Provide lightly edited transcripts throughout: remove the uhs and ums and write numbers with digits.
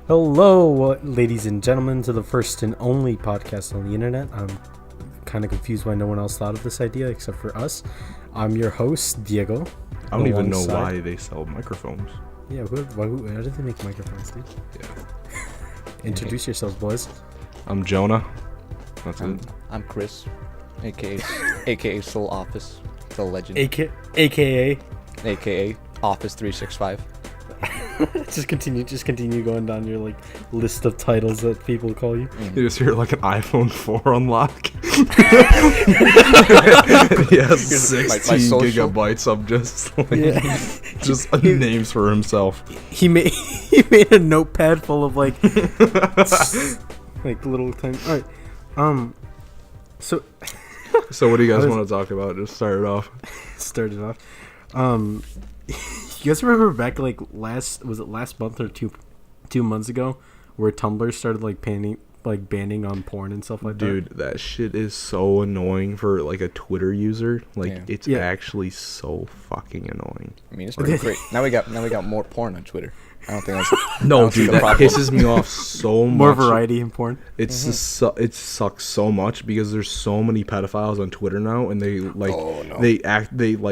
Hello, ladies and gentlemen, to the first and only podcast on the internet. I'm kind of confused why no one else thought of this idea except for us. I'm your host, Diego. I don't even know why they sell microphones. Yeah, how did they make microphones, dude? Yeah. Introduce yourselves, boys. I'm Jonah. That's it. I'm Chris, aka Soul Office, the legend, AKA. Office 365. just continue going down your list of titles that people call you. You just hear like an iPhone 4 unlock. He has 16 gigabytes of just names for himself. He made a notepad full of like little tiny. All right. So what do you guys want to talk about? Just start it off. You guys remember back last month or two months ago where Tumblr started banning on porn and stuff like that? Dude, that shit is so annoying for like a Twitter user. It's actually so fucking annoying. I mean, it's pretty great. Now we got more porn on Twitter. I don't think that's that pisses me off so much. More variety in porn. It's just it sucks so much because there's so many pedophiles on Twitter now, and they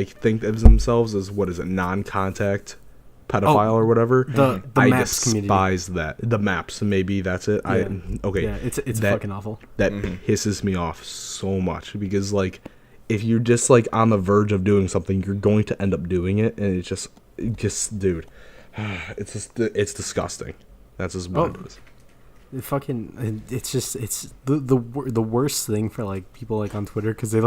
think of themselves as non-contact pedophile or whatever. I despise that. The maps, maybe that's it. Yeah. It's fucking awful. That pisses me off so much because if you're just on the verge of doing something, you're going to end up doing it, and it's just dude. It's disgusting. That's just what it is. It's the worst thing for people on Twitter because they're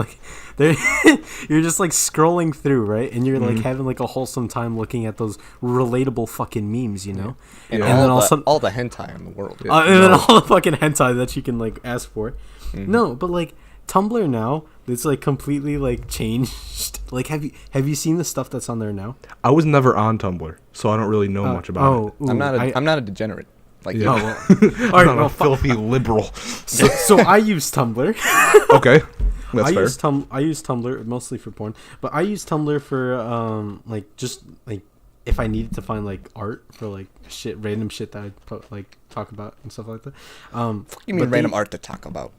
you're just scrolling through, right, and you're having a wholesome time looking at those relatable fucking memes, you know, and then all the hentai in the world, and then all the fucking hentai that you can ask for. No, but Tumblr now, it's completely changed. Have you seen the stuff that's on there now? I was never on Tumblr, so I don't really know much about it. I'm not a degenerate. All right, I'm a filthy liberal. So I use Tumblr. Okay, that's fair. I use Tumblr mostly for porn, but I use Tumblr for if I needed to find art for random shit that I talk about and stuff like that. You mean random art to talk about?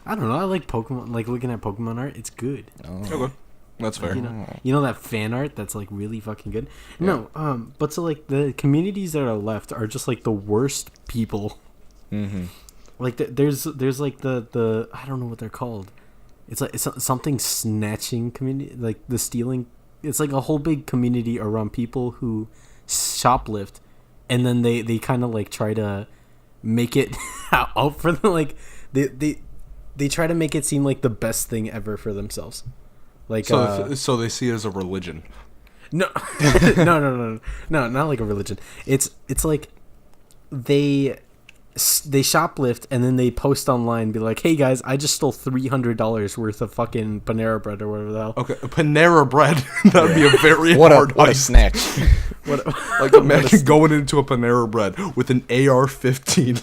I don't know. I like Pokemon. Looking at Pokemon art, it's good. Oh. Okay, that's fair. You know that fan art that's really fucking good. Yeah. No, but so the communities that are left are just the worst people. Mm-hmm. There's the I don't know what they're called. It's something snatching community, the stealing. It's a whole big community around people who shoplift, and then they kind of try to make it out for them. They try to make it seem like the best thing ever for themselves. So they see it as a religion. No, no, not like a religion. It's they shoplift and then they post online and be like, "Hey guys, I just stole $300 worth of fucking Panera bread or whatever the hell." Okay, Panera bread. That'd be a very what a snatch. Imagine going into a Panera bread with an AR-15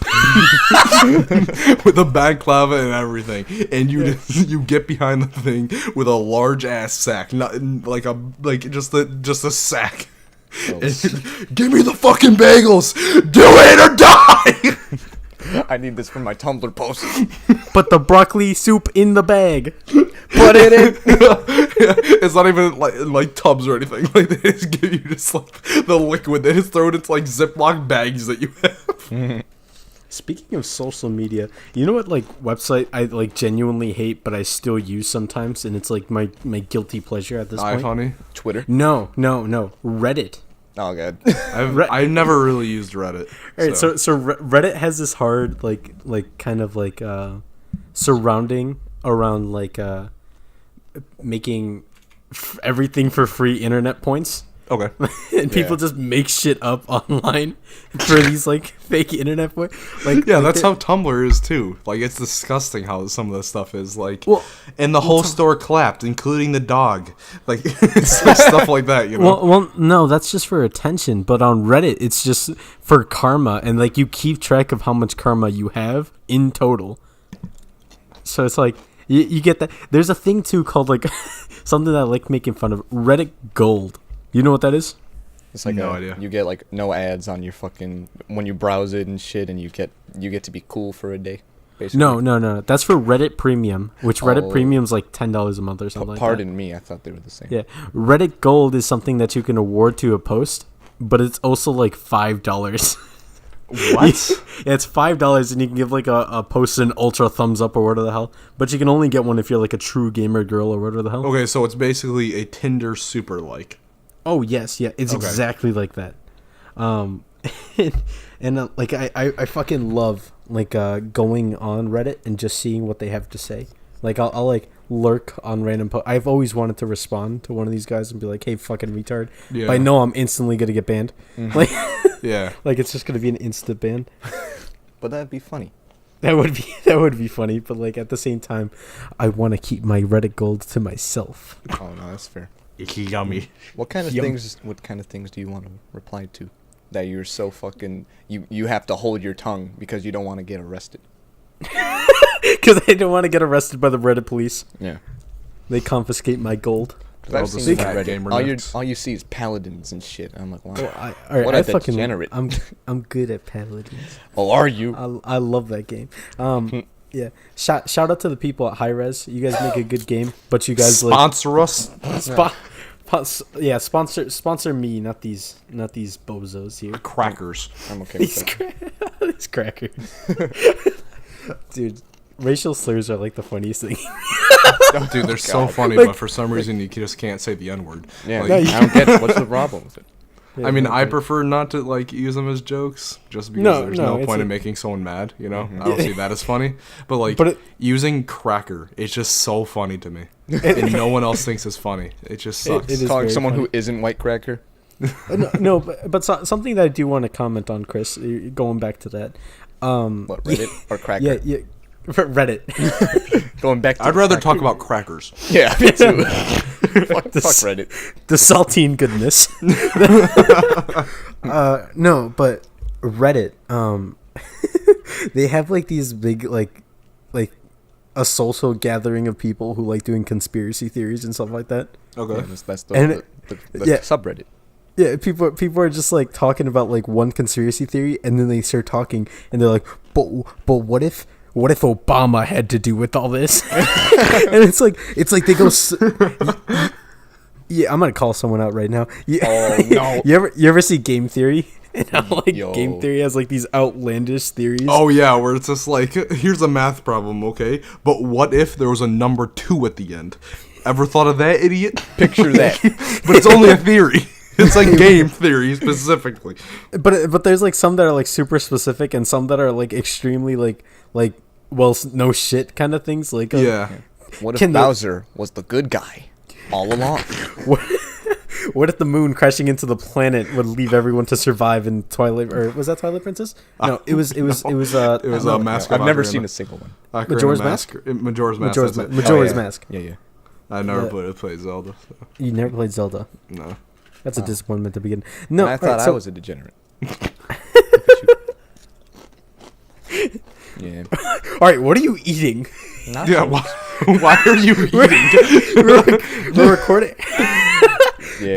with a balaclava and everything, and you get behind the thing with a large ass sack, not just a sack. Give me the fucking bagels. Do it or die. I need this for my Tumblr post. Put the broccoli soup in the bag. Put it in. It's not even like tubs or anything. They just give you just the liquid. They just throw it into Ziploc bags that you have. Speaking of social media, you know what website I genuinely hate, but I still use sometimes, and it's my guilty pleasure at this point. iFunny? Twitter? No, Reddit. Oh god. I've never really used Reddit. Alright, so Reddit has this hard surrounding around making everything for free internet points. Okay. And people just make shit up online for these fake internet points. That's how Tumblr is too. It's disgusting how some of this stuff is and the whole store clapped, including the dog. It's stuff like that, you know. Well, no, that's just for attention. But on Reddit, it's just for karma, and you keep track of how much karma you have in total. So it's you get that. There's a thing too called something that I like making fun of, Reddit Gold. You know what that is? It's like No idea. You get like no ads on your fucking when you browse it and shit, and you get to be cool for a day. Basically. No. That's for Reddit Premium, which Reddit Oh. Premium's like $10 a month or something like that. Pardon me, I thought they were the same. Yeah, Reddit Gold is something that you can award to a post, but it's also like $5. What? Yeah, it's $5, and you can give like a post an ultra thumbs up or whatever the hell. But you can only get one if you're like a true gamer girl or whatever the hell. Okay, so it's basically a Tinder super like. Oh yes, yeah, it's Okay. exactly like that. And like I fucking love like going on Reddit and just seeing what they have to say. Like I'll like lurk on random I've always wanted to respond to one of these guys and be like, hey, fucking retard. Yeah. But I know I'm instantly gonna get banned. Like Yeah. like it's just gonna be an instant ban. But that'd be funny. That would be funny, but like at the same time, I want to keep my Reddit Gold to myself. Oh no, that's fair. Yummy. What kind of Yum. things? What kind of things do you want to reply to? That you're so fucking you have to hold your tongue because you don't want to get arrested. Because I don't want to get arrested by the Reddit police. Yeah. They confiscate my gold. Because I'll I've just seen say that that Reddit. gamer All you see is paladins and shit. I'm like, wow. All right, What I a fucking degenerate. I'm good at Paladins. Oh, are you? I love that game. Yeah. Shout out to the people at High Res. You guys make a good game, but you guys Sponsor us. sponsor me, not these bozos here. Crackers. I'm okay with that. These crackers. Dude, racial slurs are like the funniest thing. Dude, they're so God. funny, but for some reason you just can't say the N-word. Yeah, Like, I don't get it. What's the problem with it. I mean, I prefer not to like use them as jokes, just because No, there's no, no it's point a- in making someone mad. You know, I don't see that as funny. But like But it- using cracker, it's just so funny to me, and no one else thinks it's funny. It just sucks. it is Calling very someone funny. who isn't white cracker. no, but something that I do want to comment on, Chris, going back to that. What, Reddit or cracker? Yeah, Reddit. Going back to I'd the rather cracker. talk about crackers. Yeah, me too. fuck This- Reddit. The saltine goodness. No, but Reddit, they have like these big like a social gathering of people who like doing conspiracy theories and stuff like that. Okay. Yeah, that's And the yeah. subreddit. Yeah, people are just like talking about like one conspiracy theory, and then they start talking, and they're like, but what if Obama had to do with all this? And it's like they go. Yeah, I'm gonna call someone out right now. Yeah. Oh, no. You ever see Game Theory? And how like Yo. Game Theory has like these outlandish theories. Oh yeah, where it's just like, here's a math problem, okay? But what if there was a number 2 at the end? Ever thought of that, idiot? Picture that. But it's only a theory. It's like game theory specifically. But there's like some that are like super specific, and some that are like extremely like well, no shit kind of things. Like Yeah. What if Can the- Bowser was the good guy all along? What if the moon crashing into the planet would leave everyone to survive in Twilight, or was that Twilight Princess? No, it was It was a Mask of I've never Ocarina. seen a single one. Ocarina Majora's Mask? Majora's Mask. Majora's, that's it. Majora's Oh, yeah. Mask. Yeah, yeah. I never Yeah. played Zelda. So. You never played Zelda. No. That's a disappointment to begin. No, And I thought alright, I so- was a degenerate. Yeah. All right, what are you eating? Yeah. Why are you eating? We're recording. Yeah.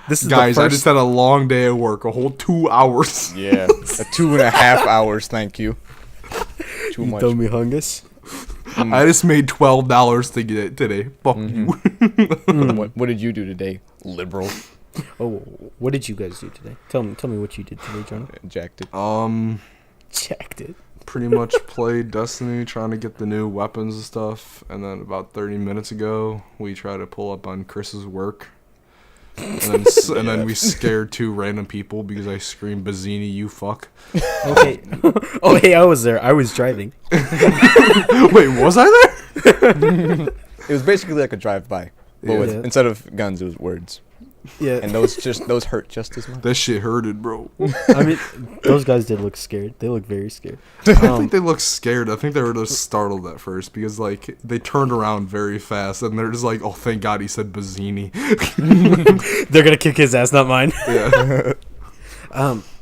This is Guys, the I first. just had a long day at work, a whole 2 hours. Yeah. 2.5 hours, thank you. Too much. Dummy hungus. I just made $12 to get it today. Fuck you. What did you do today, liberal? Oh, what did you guys do today? Tell me what you did today, Jonah. Jacked it. Checked it. Pretty much played Destiny, trying to get the new weapons and stuff. And then about 30 minutes ago, we tried to pull up on Chris's work. And then we scared 2 random people because I screamed, Bazzini, you fuck. Okay. Oh, hey, I was there. I was driving. Wait, was I there? It was basically like a drive-by. But Yeah. with, Yeah. instead of guns, it was words. Yeah. And those hurt just as much. That shit hurted, bro. I mean, those guys did look scared. They look very scared. I don't think they looked scared. I think they were just startled at first because, like, they turned around very fast and they're just like, oh, thank God he said Bazzini. They're gonna kick his ass, not mine. Yeah.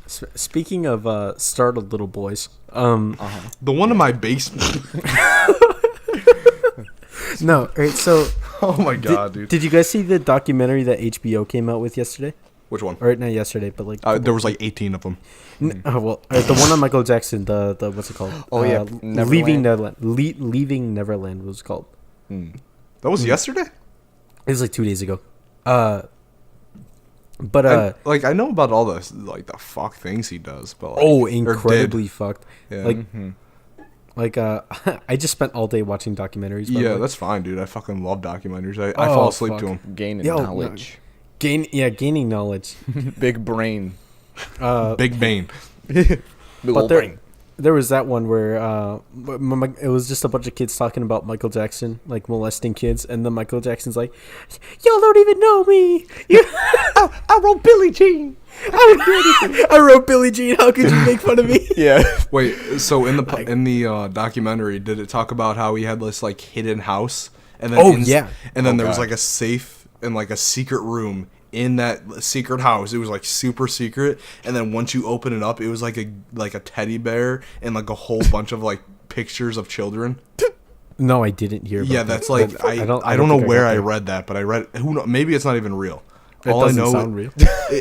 Speaking of startled little boys, The one in my basement. no, all right. So, Oh my God, dude. did you guys see the documentary that HBO came out with yesterday? Which one? Or not yesterday, but like There was like 18 of them. the one on Michael Jackson. The what's it called? Oh, yeah, Leaving Neverland. Neverland. Leaving Neverland was called. That was yesterday? It was like 2 days ago. But like I know about all the like the fuck things he does, but like, incredibly fucked. Yeah. Like I just spent all day watching documentaries. Yeah, that's fine, dude. I fucking love documentaries. I fall asleep to them. Gaining knowledge. Gaining knowledge. Big brain. Big Bane. Little brain. There was that one where it was just a bunch of kids talking about Michael Jackson, like molesting kids, and then Michael Jackson's like, "Y'all don't even know me. I wrote Billie Jean. I wrote Billie Jean. How could you make fun of me?" Yeah. Wait, so in the documentary, did it talk about how he had this like hidden house, and then there was like a safe and like a secret room in that secret house? It was like super secret, and then once you open it up, it was like a teddy bear and like a whole bunch of like pictures of children. No, I didn't hear about that. That's like I don't know where I read that, but I read maybe it's not even real. All I know sound real.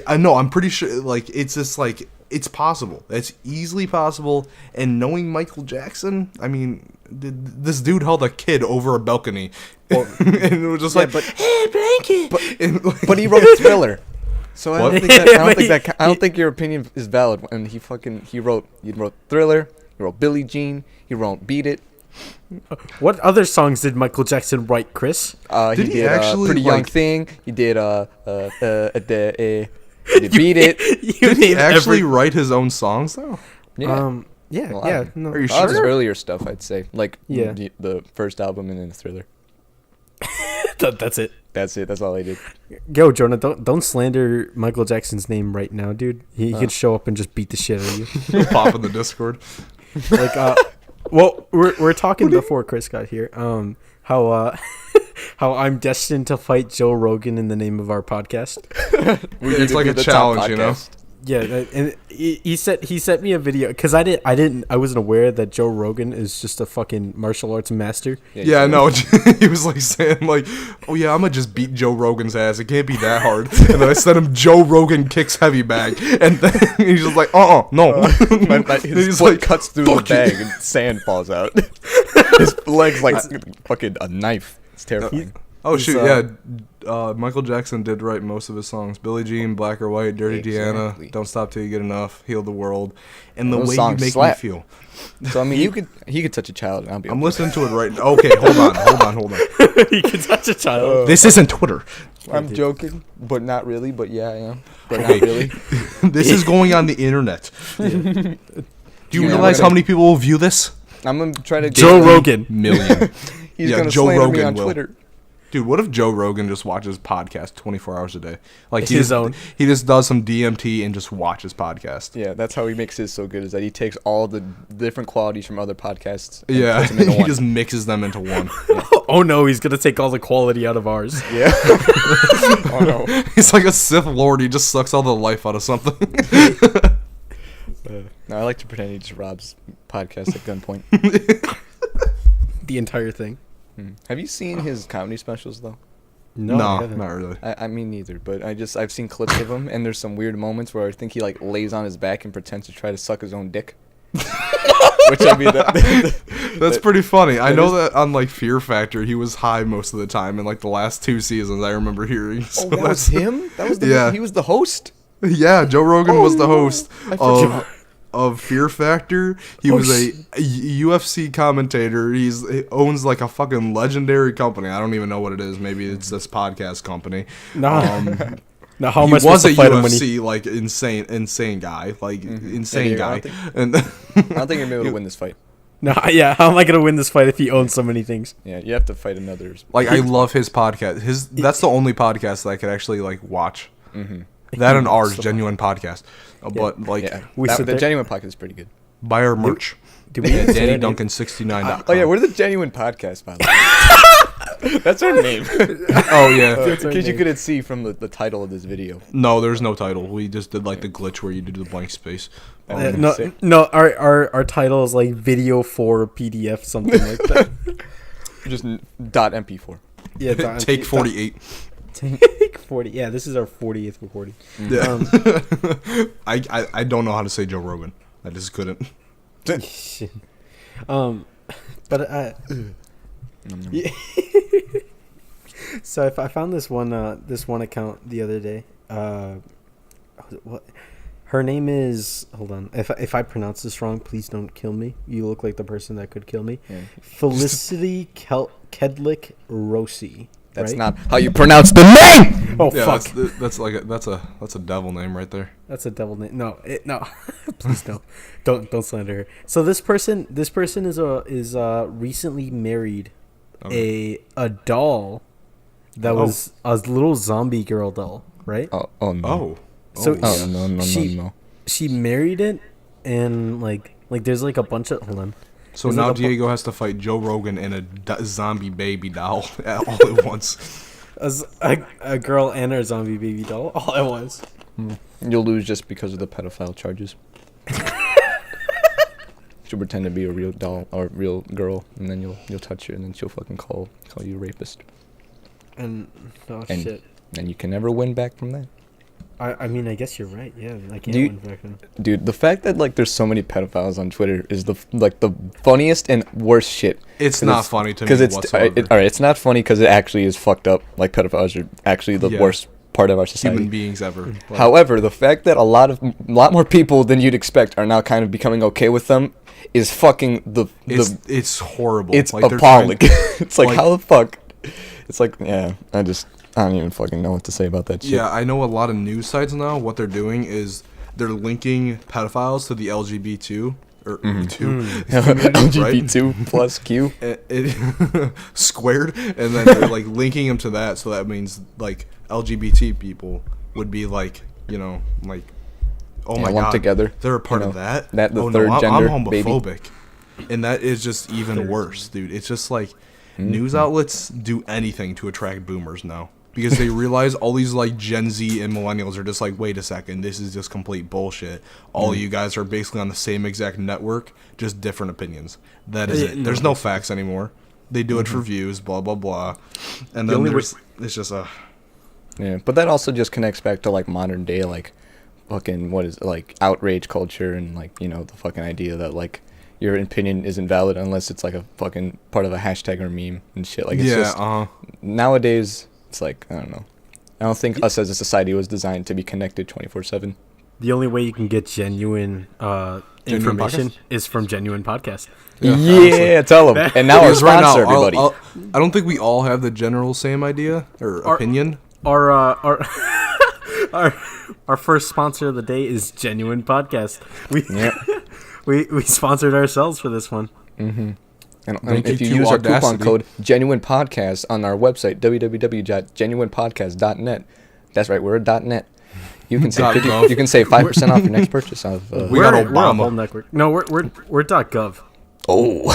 I know, I'm pretty sure like it's just like it's possible. It's easily possible, and knowing Michael Jackson, I mean, this dude held a kid over a balcony. And it was just hey, blanket. But he wrote Thriller. So I don't think your opinion is valid. And he wrote Thriller, he wrote Billie Jean, he wrote Beat It. What other songs did Michael Jackson write, Chris? Did he actually Pretty Young Thing. He did Beat It. Did he actually write his own songs though? Yeah. No. Are you All his sure? earlier stuff, I'd say, like Yeah. the first album and then Thriller. That's it. That's it. That's all I did. Yo, Jonah, don't slander Michael Jackson's name right now, dude. He could show up and just beat the shit out of you. Pop in the Discord. Like, well, we're talking before Chris got here. How I'm destined to fight Joe Rogan in the name of our podcast. It's like a challenge, you know. Yeah, and he sent me a video because I wasn't aware that Joe Rogan is just a fucking martial arts master. Yeah, no, he was like saying like, "Oh yeah, I'm gonna just beat Joe Rogan's ass. It can't be that hard." And then I sent him Joe Rogan kicks heavy bag, and then he's just like, no. His foot cuts through the bag and sand falls out. His leg's like fucking a knife. It's terrifying. Oh shoot, yeah. Michael Jackson did write most of his songs. Billie Jean, Black or White, Dirty Deanna, Don't Stop Till You Get Enough, Heal the World, and The Way You Make Me Feel. So I mean, he could touch a child. And I'm listening to it right now. Okay, hold on. He could touch a child. This isn't Twitter. I'm joking, but not really. But yeah, I am. But not really. This is going on the internet. Yeah. Do you realize how many people will view this? I'm gonna try to Joe Rogan million. He's gonna slander me on Twitter. Dude, what if Joe Rogan just watches podcast 24 hours a day? Like it's his own. He just does some DMT and just watches podcast. Yeah, that's how he makes his so good. Is that he takes all the different qualities from other podcasts. And puts them into one. Just mixes them into one. Yeah. Oh no, he's gonna take all the quality out of ours. Yeah. Oh no. He's like a Sith Lord. He just sucks all the life out of something. No, I like to pretend he just robs podcasts at gunpoint. The entire thing. Have you seen his comedy specials though? No, not really. I mean neither, but I've seen clips of him, and there's some weird moments where I think he like lays on his back and pretends to try to suck his own dick. Which I mean, that's pretty funny. I know that on like Fear Factor, he was high most of the time in like the last 2 seasons. I remember hearing. So that was him. That was he was the host. Yeah, Joe Rogan was the host of Fear Factor. He was a UFC commentator. He owns like a fucking legendary company. I don't even know what it is. Maybe it's this podcast company. Now how am I supposed to fight him when UFC like insane guy, like insane guy. I don't think you're gonna be able to win this fight. No, yeah. How am I gonna win this fight if he owns so many things? Yeah, you have to fight another. Like I love his podcast. That's the only podcast that I could actually like watch. Mm-hmm. That and ours, Genuine Podcast. But like the Genuine Podcast is pretty good. Buy our merch. Do we Danny Duncan 69.com. Oh yeah, we're the Genuine Podcast, by the way. That's our name. Oh yeah, in case you couldn't see from the title of this video. No, there's no title. We just did like the glitch where you do the blank space. No. Our title is like video for PDF, something like that. Just .mp4. Yeah, take 48. Take 40. Yeah, this is our 40th recording. Yeah. I don't know how to say Joe Rogan. I just couldn't. Shit. But yeah. So I found this one account the other day. What? Her name is, hold on. If I pronounce this wrong, please don't kill me. You look like the person that could kill me. Yeah. Felicity Kedlick Rossi. That's right? not how you pronounce the name. Oh, yeah, fuck. That's a devil name right there. That's a devil name. No, please don't slander her. So this person is recently married a doll that was a little zombie girl doll, right? Oh no. So no. She married it, and like there's like a bunch of, hold on. So there's now like Diego has to fight Joe Rogan and a zombie baby doll all at once. A girl and her zombie baby doll all at once. You'll lose just because of the pedophile charges. She'll pretend to be a real doll or real girl, and then you'll touch her, and then she'll fucking call you a rapist. And shit. And you can never win back from that. I mean, I guess you're right. Yeah, I can't win back from. Dude, the fact that like there's so many pedophiles on Twitter is the funniest and worst shit. It's not funny to me whatsoever. All right, it's not funny because it actually is fucked up. Like pedophiles are actually the worst part of our society. Human beings ever. However, the fact that a lot more people than you'd expect are now kind of becoming okay with them is fucking it's horrible. It's like appalling. It's like how the fuck. It's like I don't even fucking know what to say about that shit. Yeah, I know a lot of news sites now. What they're doing is they're linking pedophiles to the LGBT LGBT2 plus Q squared, and then they're like linking them to that. So that means like LGBT people would be like, like, oh my god, together. They're a part of that. That the third gender. I'm homophobic, baby. And that is just even worse, dude. It's just like news outlets do anything to attract boomers now. Because they realize all these like Gen Z and millennials are just like, wait a second, this is just complete bullshit. All you guys are basically on the same exact network, just different opinions. That is it. There's no facts anymore. They do it for views, blah blah blah. And then it's just a yeah. But that also just connects back to like modern day like fucking outrage culture and like the fucking idea that like your opinion isn't valid unless it's like a fucking part of a hashtag or meme and shit. Like it's just nowadays. It's like, I don't know. I don't think us as a society was designed to be connected 24/7. The only way you can get genuine information is from genuine podcasts. Yeah, tell them. And now our sponsor, everybody. I don't think we all have the general same idea or opinion. Our first sponsor of the day is Genuine Podcast. We sponsored ourselves for this one. Mm-hmm. And if you use our coupon code GenuinePodcast on our website, www.genuinepodcast.net, that's right, we're a .net. You can save 5% off your next purchase of. We got Obama. We're network. No, we're .gov. Oh.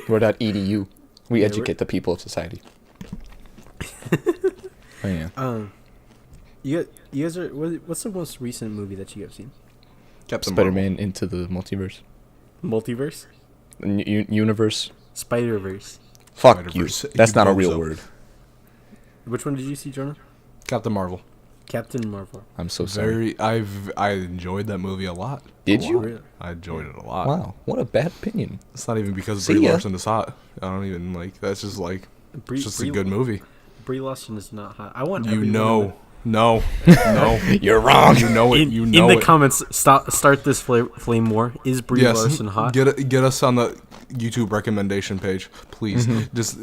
We're .edu. We educate the people of society. Oh yeah. You guys are. What's the most recent movie that you have seen? Spider-Man Into the Multiverse. Multiverse? Universe? Spider-Verse. Fuck Spider-Verse. You. That's not a real word. Which one did you see, Jonah? Captain Marvel. Captain Marvel. I'm so sorry. I enjoyed that movie a lot. Did you? Really? I enjoyed it a lot. Wow, what a bad opinion. It's not even because Brie Larson is hot. I don't even like. That's just like. It's just a good movie. Brie Larson is not hot. I want. No, you're wrong. You know it. In the comments, start this flame war. Is Brie Larson hot? Get us on the YouTube recommendation page, please. Just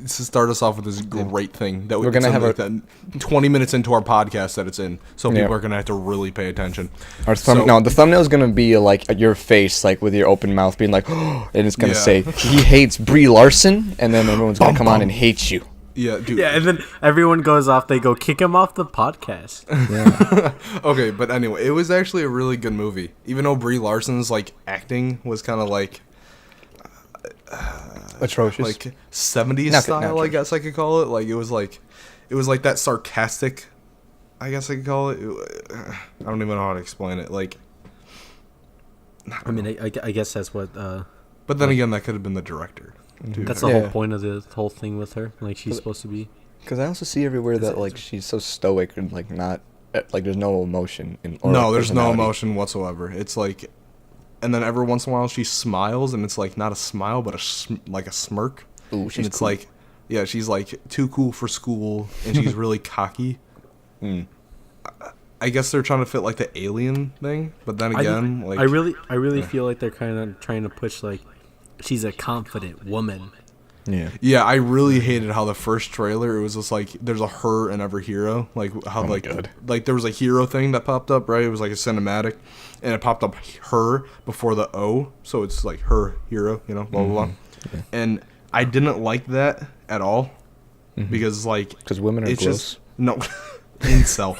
start us off with this great thing that we're gonna have that 20 minutes into our podcast that it's in, so people are gonna have to really pay attention. The thumbnail is gonna be like your face, like with your open mouth, being like, oh, and it's gonna say he hates Brie Larson, and then everyone's gonna come on and hate you. Yeah, dude. Yeah, and then everyone goes off. They go kick him off the podcast. Yeah. Okay, but anyway, it was actually a really good movie. Even though Brie Larson's like acting was kind of like atrocious, like 70s style, I guess I could call it. Like it was like that sarcastic, I guess I could call it. I don't even know how to explain it. Like, I mean, I guess that's what. But then again, that could have been the director. Dude, That's the Yeah. whole point of the whole thing with her. Like she's supposed to be. Because I also see everywhere that like she's so stoic and like not like there's no emotion in. Or, no, like, there's no personality. emotion whatsoever. It's like, and then every once in a while she smiles, and it's like not a smile, but like a smirk. Ooh, she's and it's cool. like, yeah, she's like too cool for school, and she's really cocky. Mm. I guess they're trying to fit like the alien thing, but then again, like I really feel like they're kind of trying to push like she's a confident woman. Yeah. yeah, I really hated how the first trailer it was just like there's a her in every hero, like how Oh my like God. like there was a hero thing that popped up, right? It was like a cinematic, and it popped up her before the O, so it's like her hero, you know, blah blah blah. Yeah. And I didn't like that at all because like Because women are it's gross. just no incel.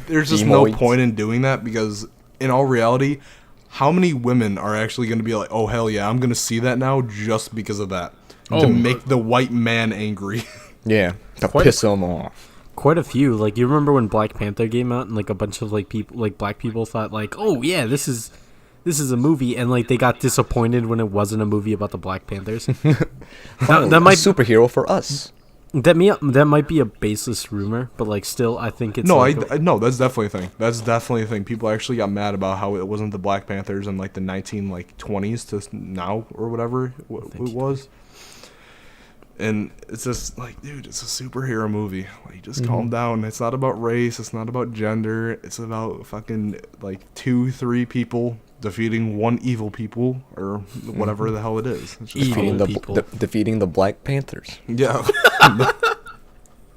There's just no Demoids. point in doing that because in all reality, how many women are actually going to be like, oh hell yeah, I'm going to see that now just because of that to make the white man angry. Yeah. To Quite- piss them off. Quite a few. Like you remember when Black Panther came out and like a bunch of like people like black people thought like, oh yeah, this is a movie, and like they got disappointed when it wasn't a movie about the Black Panthers. Oh, that might a superhero for us. that might be a baseless rumor, but like still, I think it's No, like no, that's definitely a thing. That's definitely a thing. People actually got mad about how it wasn't the Black Panthers in like the 1920s to now or whatever it was. And it's just like, dude, it's a superhero movie. Like, just calm down. It's not about race. It's not about gender. It's about fucking like 2-3 people defeating one evil people or whatever the hell it is. It's just Evil Defeating people. defeating the Black Panthers. yeah.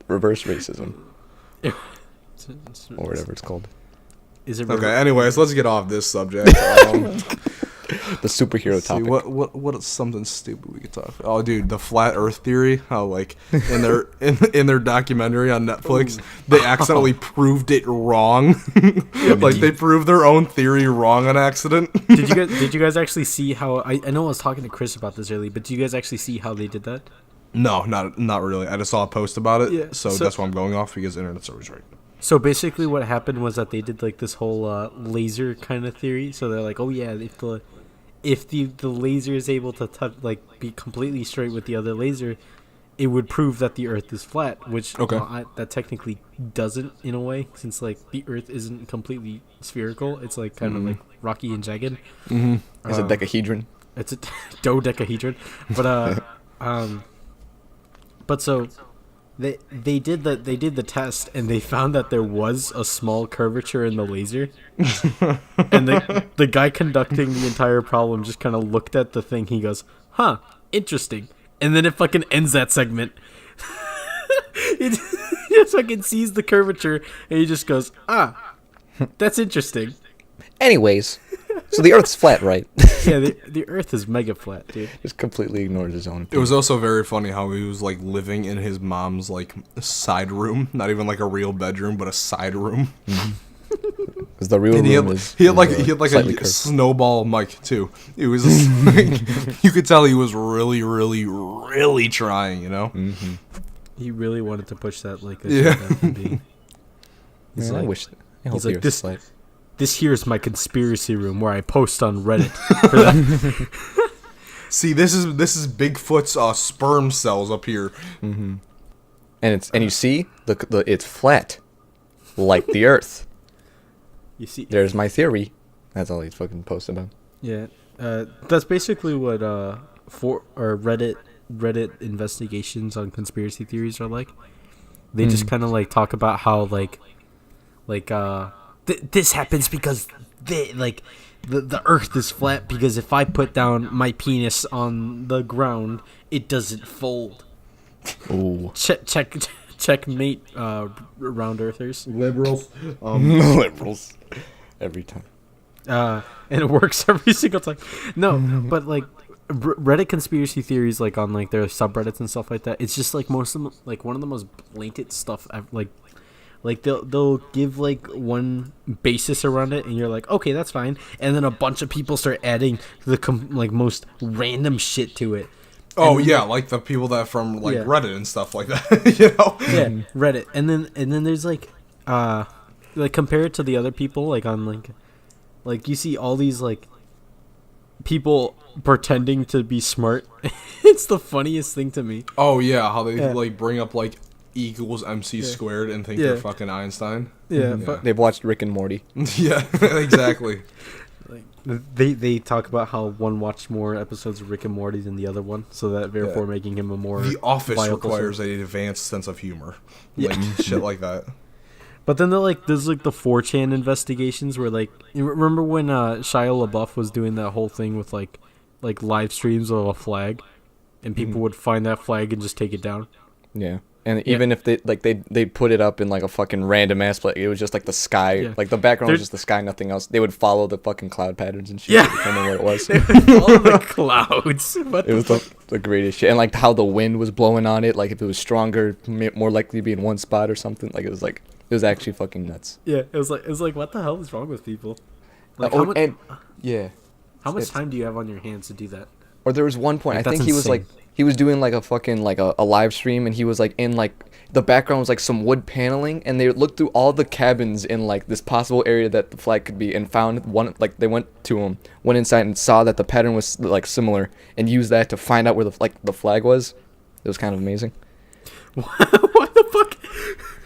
Reverse racism. Or Or whatever it's called. Is it Okay. really- Anyways, let's get off this subject. The superhero Let's see, topic. what is something stupid we could talk about? Oh, dude, the flat Earth theory. How like in their in their documentary on Netflix, they accidentally proved it wrong. Like they proved their own theory wrong on accident. Did you guys actually see how I know I was talking to Chris about this earlier, but did you guys actually see how they did that? No, not really. I just saw a post about it, Yeah, so so- that's why I'm going off because the internet's always right. So basically, what happened was that they did like this whole laser kind of theory. So they're like, oh yeah, if the laser is able to touch like be completely straight with the other laser, it would prove that the Earth is flat. Which Okay. that technically doesn't in a way, since like the Earth isn't completely spherical. It's like kind of like rocky and jagged. It's a decahedron. It's a dodecahedron, but so they did the test and they found that there was a small curvature in the laser, and the guy conducting the entire problem just kind of looked at the thing. He goes, "Huh, interesting," and then it fucking ends that segment. It just fucking sees the curvature and he just goes, "Ah, that's interesting." Anyways, so the Earth's flat, right? Yeah, the Earth is mega flat, dude. Just completely ignores his own. It was also very funny how he was like living in his mom's like side room, not even like a real bedroom, but a side room. Because the real And room is. he had like slightly a curved. snowball mic too. It was just, like, you could tell he was really, really, really trying. You know? Mm-hmm. He really wanted to push that like a Yeah. being. He's Man, I like, wish. I hope he's the like, Earth's this- flat. this here is my conspiracy room where I post on Reddit. For that. See, this is Bigfoot's sperm cells up here. And you see the it's flat, like the Earth. You see, There's my theory. That's all he's fucking posted about. yeah, that's basically what Reddit investigations on conspiracy theories are like. They just kind of like talk about how this happens because the Earth is flat because if I put down my penis on the ground, it doesn't fold. Ooh. Checkmate, round earthers. Liberals. Liberals. Every time. And it works every single time. No, but like Reddit conspiracy theories, like on like their subreddits and stuff like that. It's just like most of them, like one of the most blatant stuff. Like they'll give like one basis around it, and you're like, okay, that's fine. And then a bunch of people start adding the most random shit to it. Oh And then, yeah, like the people that from like Yeah. Reddit and stuff like that. You know? Yeah, Reddit, and then there's like compare it to the other people, like on like you see all these like people pretending to be smart. It's the funniest thing to me. Oh yeah, how they like bring up like E equals MC squared and think they're fucking Einstein. Yeah, They've watched Rick and Morty. Yeah, exactly. like they talk about how one watched more episodes of Rick and Morty than the other one, so that therefore making him a more The Office viable requires source. an advanced sense of humor. Like shit like that. But then there's like the 4chan investigations where like you remember when Shia LaBeouf was doing that whole thing with like live streams of a flag, and people would find that flag and just take it down. Yeah. And even if they put it up in like a fucking random ass place, it was just like the sky, like the background was just the sky, nothing else. They would follow the fucking cloud patterns and shit, depending where it was. They would follow the clouds. It was like the greatest shit, and like how the wind was blowing on it. Like if it was stronger, more likely to be in one spot or something. Like it was actually fucking nuts. Yeah, it was like what the hell is wrong with people? Like How much time do you have on your hands to do that? Or there was one point, Like, I think that's he was like, insane. he was doing like a fucking like a live stream, and he was like in like the background was like some wood paneling, and they looked through all the cabins in like this possible area that the flag could be, and found one. Like they went inside and saw that the pattern was like similar, and used that to find out where the flag was. It was kind of amazing. What the fuck?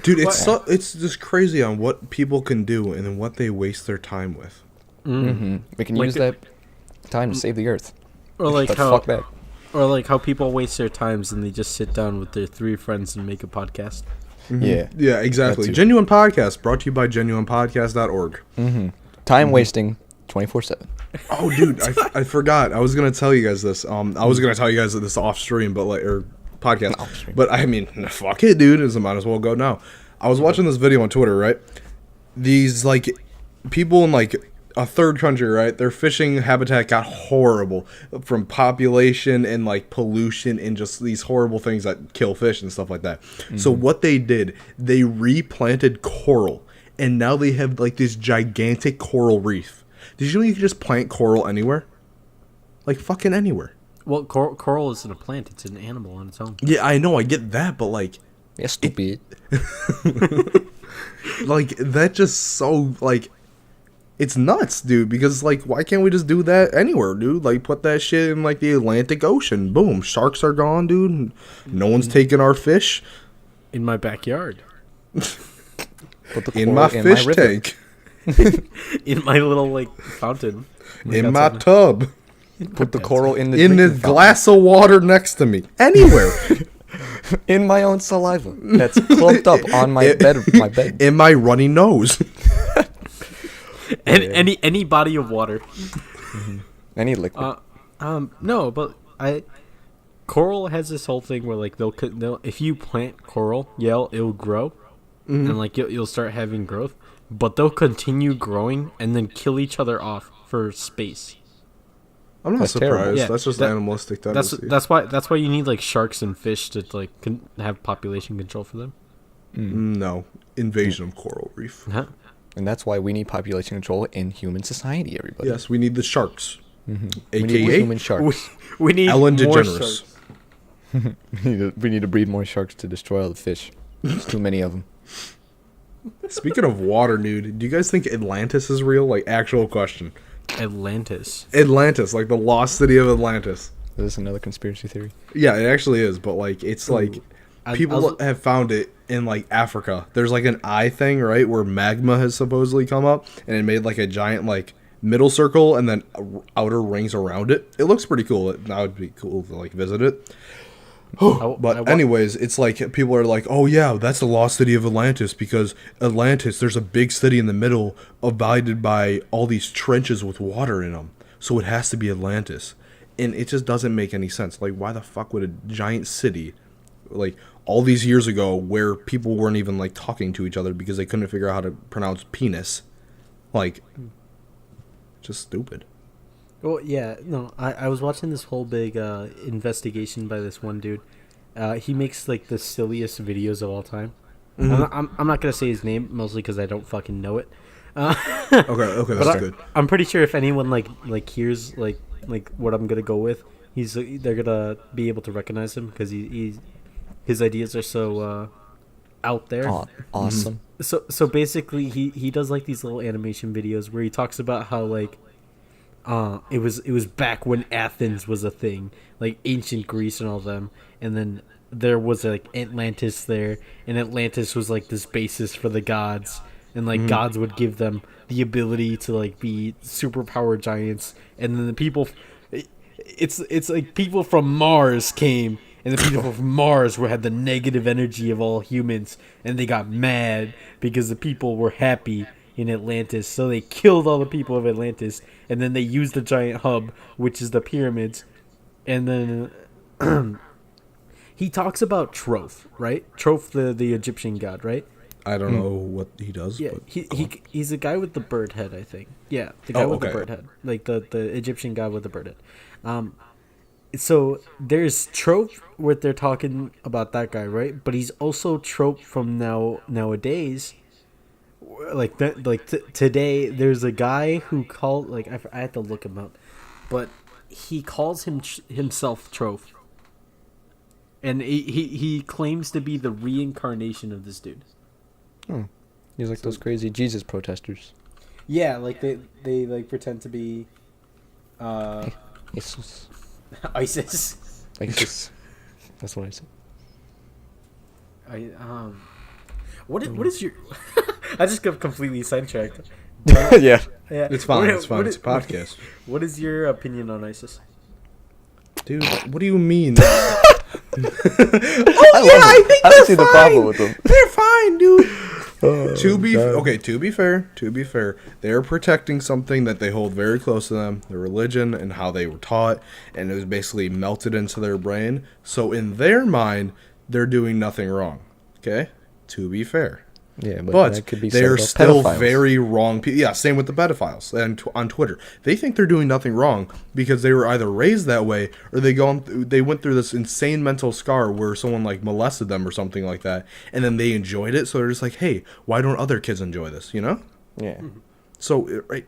Dude, it's just crazy on what people can do and then what they waste their time with. We can use that time to save the earth. Or like But how fuck that. Or like how people waste their times and they just sit down with their 3 friends and make a podcast. Yeah. Yeah, exactly. That too. Genuine Podcast, brought to you by genuinepodcast.org. Time wasting 24/7. Oh, dude, I forgot. I was going to tell you guys this. I was going to tell you guys this off stream, but like, or podcast. Off stream. But I mean, fuck it, dude. It might as well go now. I was watching this video on Twitter, right? These like people in like a third country, right? Their fishing habitat got horrible from population and like pollution and just these horrible things that kill fish and stuff like that. So what they did, they replanted coral, and now they have like this gigantic coral reef. Did you know you could just plant coral anywhere? Like fucking anywhere. Well, coral isn't a plant; it's an animal on its own. Yeah, I know, I get that, but like, Yeah, stupid. like that just so like. It's nuts, dude, because, like, why can't we just do that anywhere, dude? Like, put that shit in, like, the Atlantic Ocean. Boom. Sharks are gone, dude. No one's taking our fish. In my backyard. Put the In my coral fish river. tank. In my little, like, fountain. In my tub. Put the coral in the In drinking this glass of water next to me. Anywhere. fountain. In my own saliva that's clumped up on my bed. In my runny nose. Any body of water. Any liquid. No, but coral has this whole thing where like they'll if you plant coral, it'll grow, and like you'll start having growth, but they'll continue growing and then kill each other off for space. I'm not That's surprised. terrible. Yeah, That's just animalistic tendency. That's why you need like sharks and fish to like have population control for them. No. Invasion of coral reef. Huh? And that's why we need population control in human society, everybody. Yes, we need the sharks. We need AKA human sharks. We need Ellen more DeGeneres. sharks. we need to breed more sharks to destroy all the fish. There's too many of them. Speaking of water, dude, do you guys think Atlantis is real? Like, actual question. Atlantis. Atlantis, like the lost city of Atlantis. Is this another conspiracy theory? Yeah, it actually is, but like it's like people have found it in like Africa. There's like an eye thing, right, where magma has supposedly come up and it made like a giant like middle circle and then outer rings around it. It looks pretty cool. That would be cool to like visit it. But anyways, it's like people are like, oh yeah, that's the lost city of Atlantis because Atlantis, there's a big city in the middle divided by all these trenches with water in them. So it has to be Atlantis. And it just doesn't make any sense. Like, why the fuck would a giant city, like, all these years ago where people weren't even, like, talking to each other because they couldn't figure out how to pronounce penis, like, just stupid. Well, yeah, no, I was watching this whole big investigation by this one dude. He makes like the silliest videos of all time. I'm not gonna say his name mostly because I don't fucking know it. Okay, that's good. I'm pretty sure if anyone like hears like what I'm gonna go with, they're gonna be able to recognize him because his ideas are so out there. Awesome. So basically he does like these little animation videos where he talks about how like it was back when Athens was a thing, like ancient Greece and all them, and then there was like Atlantis there, and Atlantis was like this basis for the gods, and like gods would give them the ability to like be superpower giants, and then the people, it's like people from Mars came, and the people from Mars had the negative energy of all humans, and they got mad because the people were happy in Atlantis, so they killed all the people of Atlantis, and then they used the giant hub, which is the pyramids, and then he talks about Troph, right? Troph, the Egyptian god, right? I don't know what he does. Yeah, but he's the guy with the bird head, I think. Yeah, the guy with the bird head, like the Egyptian god with the bird head. So there's Troph where they're talking about that guy, right? But he's also Troph from nowadays. Like that, today, there's a guy who called, like, I had to look him up, but he calls himself Troph, and he claims to be the reincarnation of this dude. He's like those crazy Jesus protesters. Yeah, like they like pretend to be Jesus. ISIS. ISIS. That's what I said. What is your? I just got completely sidetracked. Yeah. Yeah, it's fine. It's fine. It's a podcast. What is your opinion on ISIS? Dude, what do you mean? I don't see the problem with them. They're fine, dude. To be fair, they're protecting something that they hold very close to them, their religion and how they were taught, and it was basically melted into their brain. So in their mind, they're doing nothing wrong. Okay? To be fair. Yeah, but that could be they're still pedophiles. very wrong people. Yeah, same with the pedophiles and on Twitter. They think they're doing nothing wrong because they were either raised that way or they went through this insane mental scar where someone like molested them or something like that, and then they enjoyed it. So they're just like, hey, why don't other kids enjoy this? You know? Yeah. So right,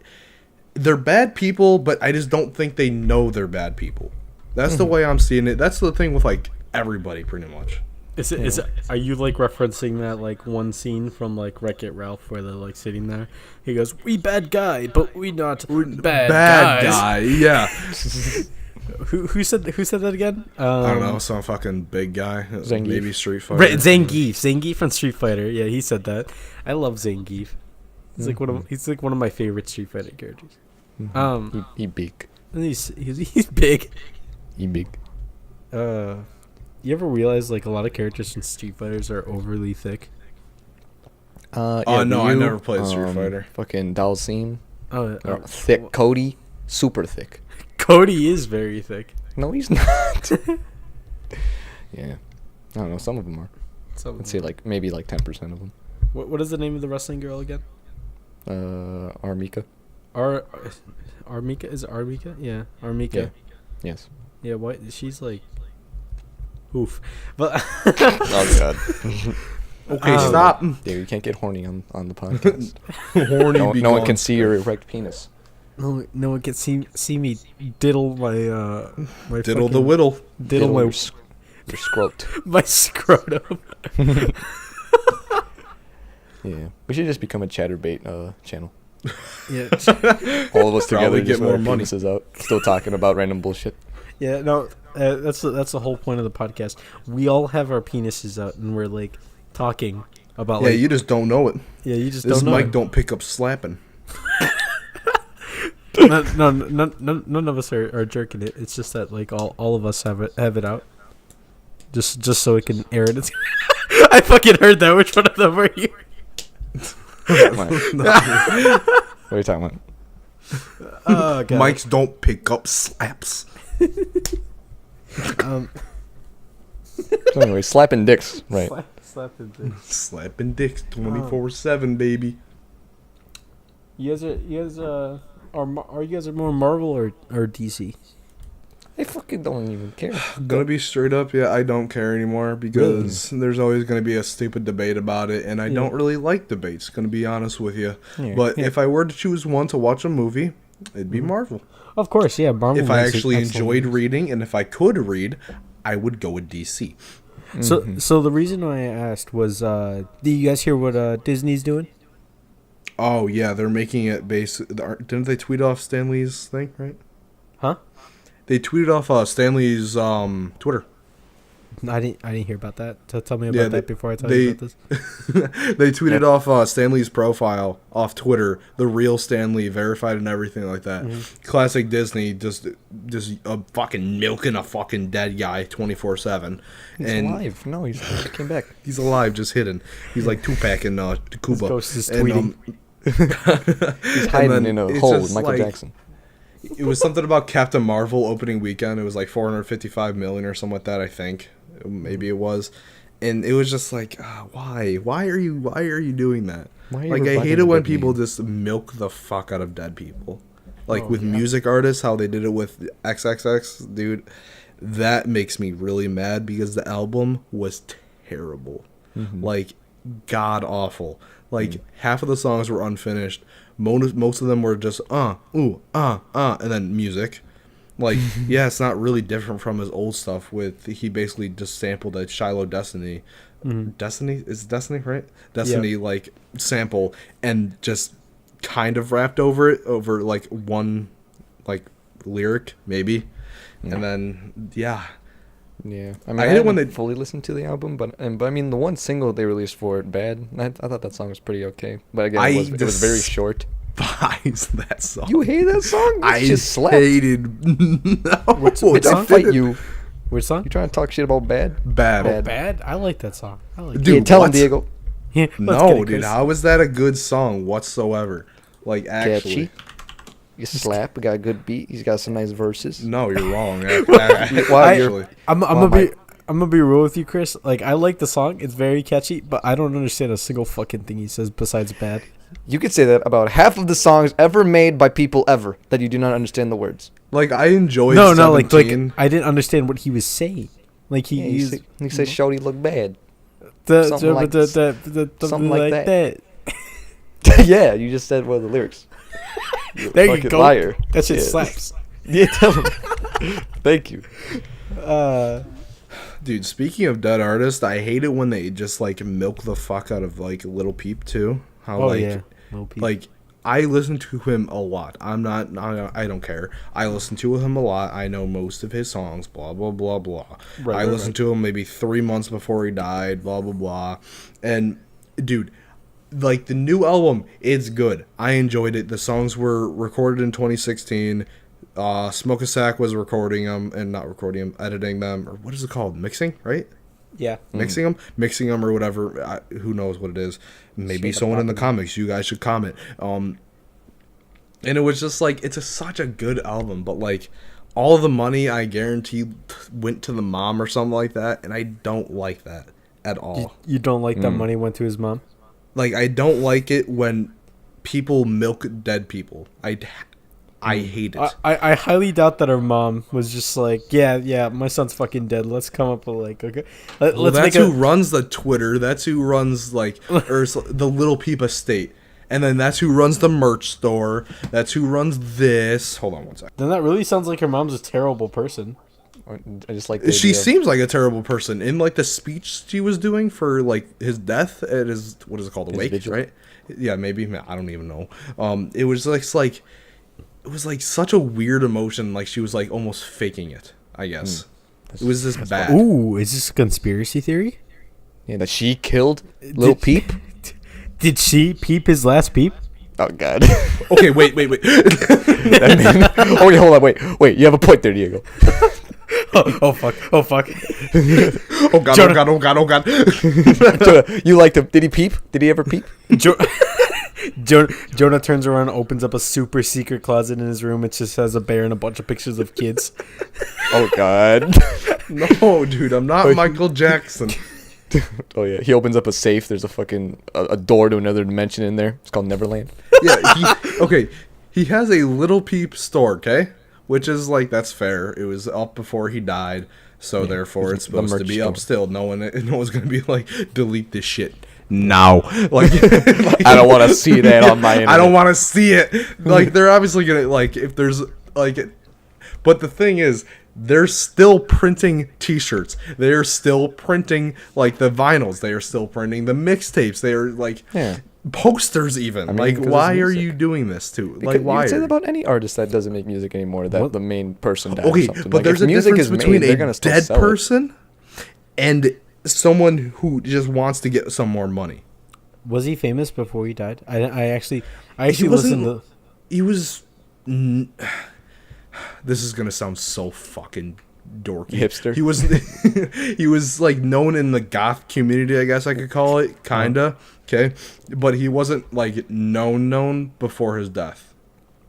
they're bad people, but I just don't think they know they're bad people. That's the way I'm seeing it. That's the thing with like everybody, pretty much. Is it? Are you like referencing that like one scene from like Wreck-It Ralph where they're like sitting there? He goes, "We bad guy, but we not bad guys." Guy, yeah. Who said that again? I don't know, some fucking big guy, Zangief. maybe Street Fighter. Zangief from Street Fighter. Yeah, he said that. I love Zangief. He's like one of my favorite Street Fighter characters. He big. And he's big. He big. You ever realize like a lot of characters in Street Fighters are overly thick? No, I never played Street Fighter. Fucking Dalsim. Thick. Well, Cody, super thick. Cody is very thick. No, he's not. Yeah, I don't know. Some of them are. Let's say like maybe like 10% of them. What is the name of the wrestling girl again? Armika. Armika, is it Armika? Yeah, Armika. Yeah. Yes. Yeah, what? She's like, oof. But Oh god. Okay, stop. Dude, you can't get horny on the podcast. Horny. No one can see your erect penis. no one can see me diddle my my Diddle the whittle. diddle my Your scrot. my scrotum. Yeah, we should just become a chatterbait channel. Yeah, All of us together, Probably just get more with our money. penises out, still talking about random bullshit. yeah. No, that's the whole point of the podcast. We all have our penises out, and we're like talking about. Yeah, like, you just don't know it. Yeah, you just This don't know. mic don't pick up slapping. None of us are jerking it. It's just that like all of us have it out. Just so it can air it. I fucking heard that. Which one of them were you? What are you talking about? Oh god. Mics don't pick up slaps. So anyway, slapping dicks, right? Slapping dick. Slapping dicks 24/7, baby. You guys are you guys more Marvel or DC? I fucking don't even care. Gonna be straight up, yeah, I don't care anymore because there's always gonna be a stupid debate about it, and I don't really like debates, gonna be honest with you. Yeah. But if I were to choose one to watch a movie, it'd be Marvel. Of course, yeah. Marvel. If I makes it actually excellent. enjoyed reading, and if I could read, I would go with DC. So the reason why I asked was, do you guys hear what Disney's doing? Oh yeah, they're making it Didn't they tweet off Stanley's thing, right? Huh? They tweeted off Stanley's Twitter. I didn't hear about that. So tell me about that before I tell you about this. They tweeted off Stanley's profile off Twitter, the real Stanley, verified and everything like that. Mm-hmm. Classic Disney, just fucking milking a fucking dead guy 24/7. He's alive. No, he came back. He's alive, just hidden. He's like Tupac in Cuba. His ghost is tweeting. He's hiding in a hole with Michael Jackson. It was something about Captain Marvel opening weekend. It was like 455 million or something like that, I think. Maybe it was. And it was just like, why? Why are you doing that? Like, I hate it when people just milk the fuck out of dead people. Like, with music artists, how they did it with XXX, dude. That makes me really mad because the album was terrible. Mm-hmm. Like, god-awful. Like, half of the songs were unfinished. Most of them were just, and then music. Like, yeah, it's not really different from his old stuff he basically just sampled a Shiloh Destiny. Mm-hmm. Destiny? Is it Destiny, right? Destiny, like, sample, and just kind of rapped over it, over, like, one, like, lyric, maybe. Yeah. And then, yeah. Yeah. I mean, I hate it when they fully listened to the album, but I mean, the one single they released for it, Bad, I thought that song was pretty okay. But again, it was very short. Despise that song. You hate that song? I just hated. No, Which song? Fight you. Which song? You trying to talk shit about Bad? Bad. I like that song. I like dude, tell him, Diego. Yeah, no, dude. How is that a good song whatsoever? Like, actually. Catchy. You slap. We got a good beat. He's got some nice verses. No, you're wrong. I'm gonna be real with you, Chris. Like, I like the song. It's very catchy, but I don't understand a single fucking thing he says besides bad. You could say that about half of the songs ever made by people ever, that you do not understand the words. Like, I enjoyed like I didn't understand what he was saying. Like, he says "Shorty look bad." Something like that. Yeah, you just said one of the lyrics. There you go. Liar. That shit slaps. Yeah, tell him. Thank you. Dude, speaking of dead artists, I hate it when they just, like, milk the fuck out of, like, Lil Peep too. How Lil Peep. Like, I listen to him a lot. I don't care. I listen to him a lot. I know most of his songs, blah, blah, blah, blah. I listened to him maybe 3 months before he died, blah, blah, blah. And, dude, like, the new album, it's good. I enjoyed it. The songs were recorded in 2016. Smoke a Sack was recording them, and not recording them, editing them, or what is it called? Mixing, right? Yeah. Mixing them or whatever. Who knows what it is. Maybe someone in the comics. You guys should comment. And it was just like, it's such a good album, but like, all the money I guarantee went to the mom or something like that, and I don't like that at all. You don't like that money went to his mom? Like, I don't like it when people milk dead people. I hate it. I highly doubt that her mom was just like, yeah, my son's fucking dead. Let's come up with, like, okay. That's who runs the Twitter. That's who runs, like, or the Little Peep estate. And then that's who runs the merch store. That's who runs this. Hold on one second. Then that really sounds like her mom's a terrible person. I just like she seems like a terrible person. In, like, the speech she was doing for, like, his death at his, what is it called? The wake, vigil. Right? Yeah, maybe. I don't even know. It was like it was like such a weird emotion. Like, she was like almost faking it, I guess. It was just bad. Ooh, is this a conspiracy theory? Yeah, that she killed Lil Peep? Did she peep his last peep? Oh, God. Okay, wait. Okay, hold on, wait. You have a point there, Diego. Oh fuck. Oh God, Jonah. Oh God. Jonah, you liked him. Did he peep? Did he ever peep? Jonah turns around, opens up a super secret closet in his room. It just has a bear and a bunch of pictures of kids. Oh God. No, dude, I'm not Michael Jackson. Oh yeah, he opens up a safe. There's a fucking a door to another dimension in there. It's called Neverland. Yeah. He has a Little Peep store. Okay, which is like, that's fair. It was up before he died, so therefore it's supposed to be up still. No one's gonna be like, delete this shit now. Like I don't want to see that on my internet. I don't want to see it. Like, they're obviously gonna, like, if there's like it, but the thing is, they're still printing t-shirts. They're still printing, like, the vinyls. They are still printing the mixtapes. They are like, posters even. I mean, like, 'cause it's why are music. you doing this to? Because Like, why? you would say are- that about any artist that doesn't make music anymore. That the main person died. Okay, or something. but Like, there's if a music difference is made, between they're a gonna still dead sell it. person and someone who just wants to get some more money. Was he famous before he died? I actually He listened wasn't. to. He was. This is gonna sound so fucking dorky. Hipster. He was. He was like known in the goth community, I guess I could call it, kinda. Okay, but he wasn't like known before his death.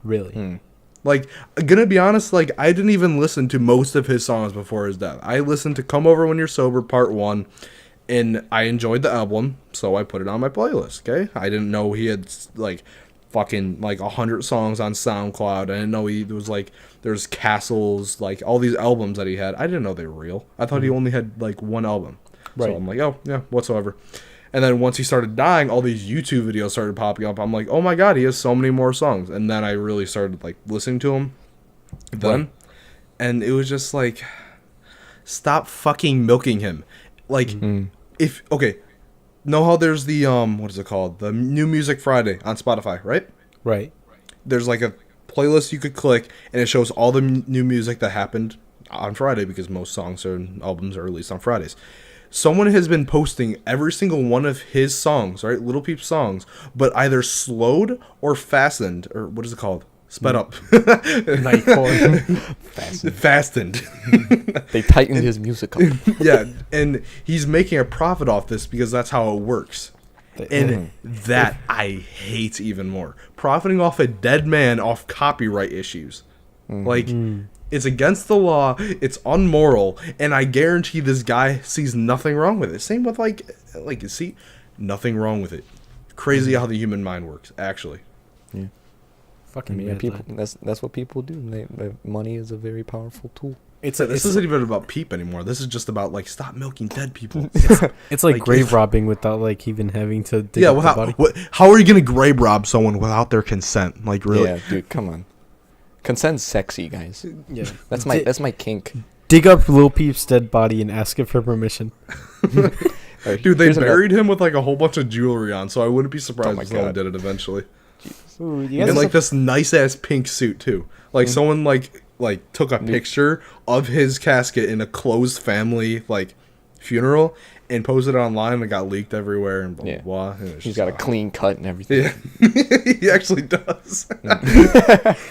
Really? Like, gonna be honest, like, I didn't even listen to most of his songs before his death. I listened to Come Over When You're Sober, Part 1, and I enjoyed the album, so I put it on my playlist, okay? I didn't know he had, like, fucking, like, 100 songs on SoundCloud. I didn't know he was, like, there's Castles, like, all these albums that he had. I didn't know they were real. I thought he only had, like, one album. Right. So I'm like, oh, yeah, whatsoever. And then once he started dying, all these YouTube videos started popping up. I'm like, oh my god, he has so many more songs. And then I really started like listening to him then. Right. And it was just like, stop fucking milking him. Like, if, okay, know how there's the, what is it called? The New Music Friday on Spotify, right? Right. There's like a playlist you could click and it shows all the new music that happened on Friday because most songs or albums are released on Fridays. Someone has been posting every single one of his songs, right? Little Peep's songs, but either slowed or fastened, or what is it called? Sped up. Nightcore. Fastened. They tightened his music up. Yeah, and he's making a profit off this because that's how it works. And that I hate even more. Profiting off a dead man off copyright issues. Like, it's against the law, it's unmoral, and I guarantee this guy sees nothing wrong with it. Same with, like see, nothing wrong with it. Crazy how the human mind works, actually. Yeah. Fucking I mean, bad, people. lad. That's what people do. Money is a very powerful tool. This isn't even about Peep anymore. This is just about, like, stop milking dead people. It's like like, grave if- robbing without like even having to dig Yeah, up well, the body. how are you going to grave rob someone without their consent? Like, really? Yeah, dude, come on. Consent's sexy, guys. Yeah. That's my kink. Dig up Lil Peep's dead body and ask it for permission. Alright, Dude, they here's another- buried him with, like, a whole bunch of jewelry on, so I wouldn't be surprised my if someone God. did it eventually. Ooh, you And guys like this nice ass pink suit too. Like someone like took a picture of his casket in a closed family like funeral and posted it online and it got leaked everywhere and blah blah. Yeah. Blah. And it's He's just, got a clean cut and everything. Yeah, he actually does.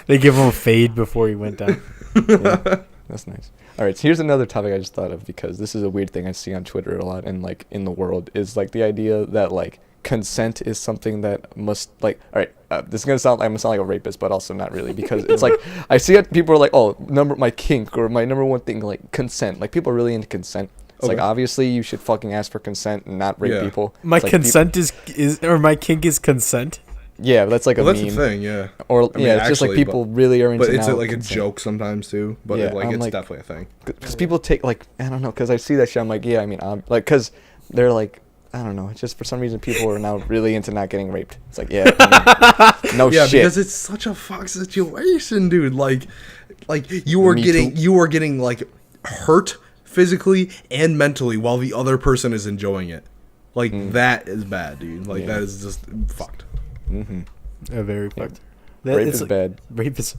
they give him a fade before he went down. Yeah, that's nice. All right, so here's another topic I just thought of because this is a weird thing I see on Twitter a lot and like in the world is like the idea that like consent is something that must like. All right, this is gonna sound like a rapist, but also not really because it's like I see it. People are like, oh, my kink or my number one thing like consent. Like people are really into consent. It's like Okay. obviously you should fucking ask for consent and not rape Yeah. people. My It's like, consent is or my kink is consent. yeah, that's like Well, a that's the meme. thing, yeah. Or I mean, it's just like actually, people really are into. But it's now like a consent. joke sometimes too. But Yeah, it's I'm like- definitely a thing. Because people take like I don't know because I see that shit I'm like yeah I mean I'm like because they're like I don't know it's just for some reason people are now really into not getting raped. It's like yeah I mean, no Yeah, shit. because it's such a fuck situation, dude. Like you are Me getting like hurt physically and mentally while the other person is enjoying it. Like that is bad, dude. Like Yeah. that is just fucked. Mm-hmm. Very fucked. Rape It's is like- bad. Rape is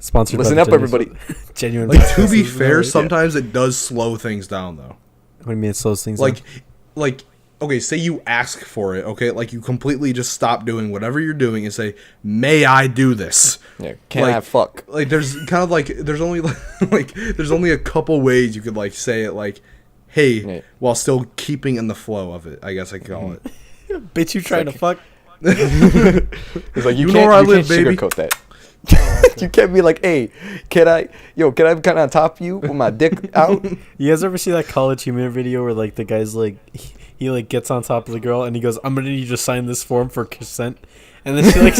sponsored. Listen by up, the everybody. Genuine. Like to be podcasts, fair, no, sometimes it does slow things down though. What do you mean it slows things Like down? like okay, say you ask for it, okay? Like you completely just stop doing whatever you're doing and say, "May I do this?" Yeah, can't like- have fuck. Like there's kind of like there's only like there's only a couple ways you could like say it like, "Hey," Yeah. while still keeping in the flow of it. I guess I could call it. Bitch, you trying to fuck? It's like you You know can't, where I you live, can't baby. sugarcoat that. You can't be like, hey, can I kind of top you with my dick out? You guys ever see that College Humor video where like the guy's like he like gets on top of the girl and he goes, "I'm gonna need you to sign this form for consent," and then she like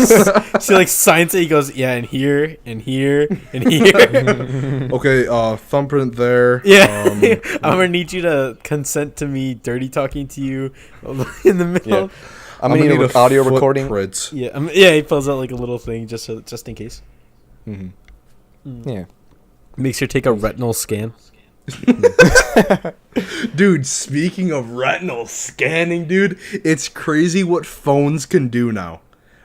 she like signs it. He goes, "Yeah, and here and here and here." Okay, thumbprint there. Yeah, I'm gonna need you to consent to me dirty talking to you in the middle. Yeah. I'm gonna need an audio recording. footprint. Yeah, yeah. He fills out like a little thing just in case. Mm-hmm. Yeah. Makes her take a retinal scan. Dude, speaking of retinal scanning, dude, it's crazy what phones can do now.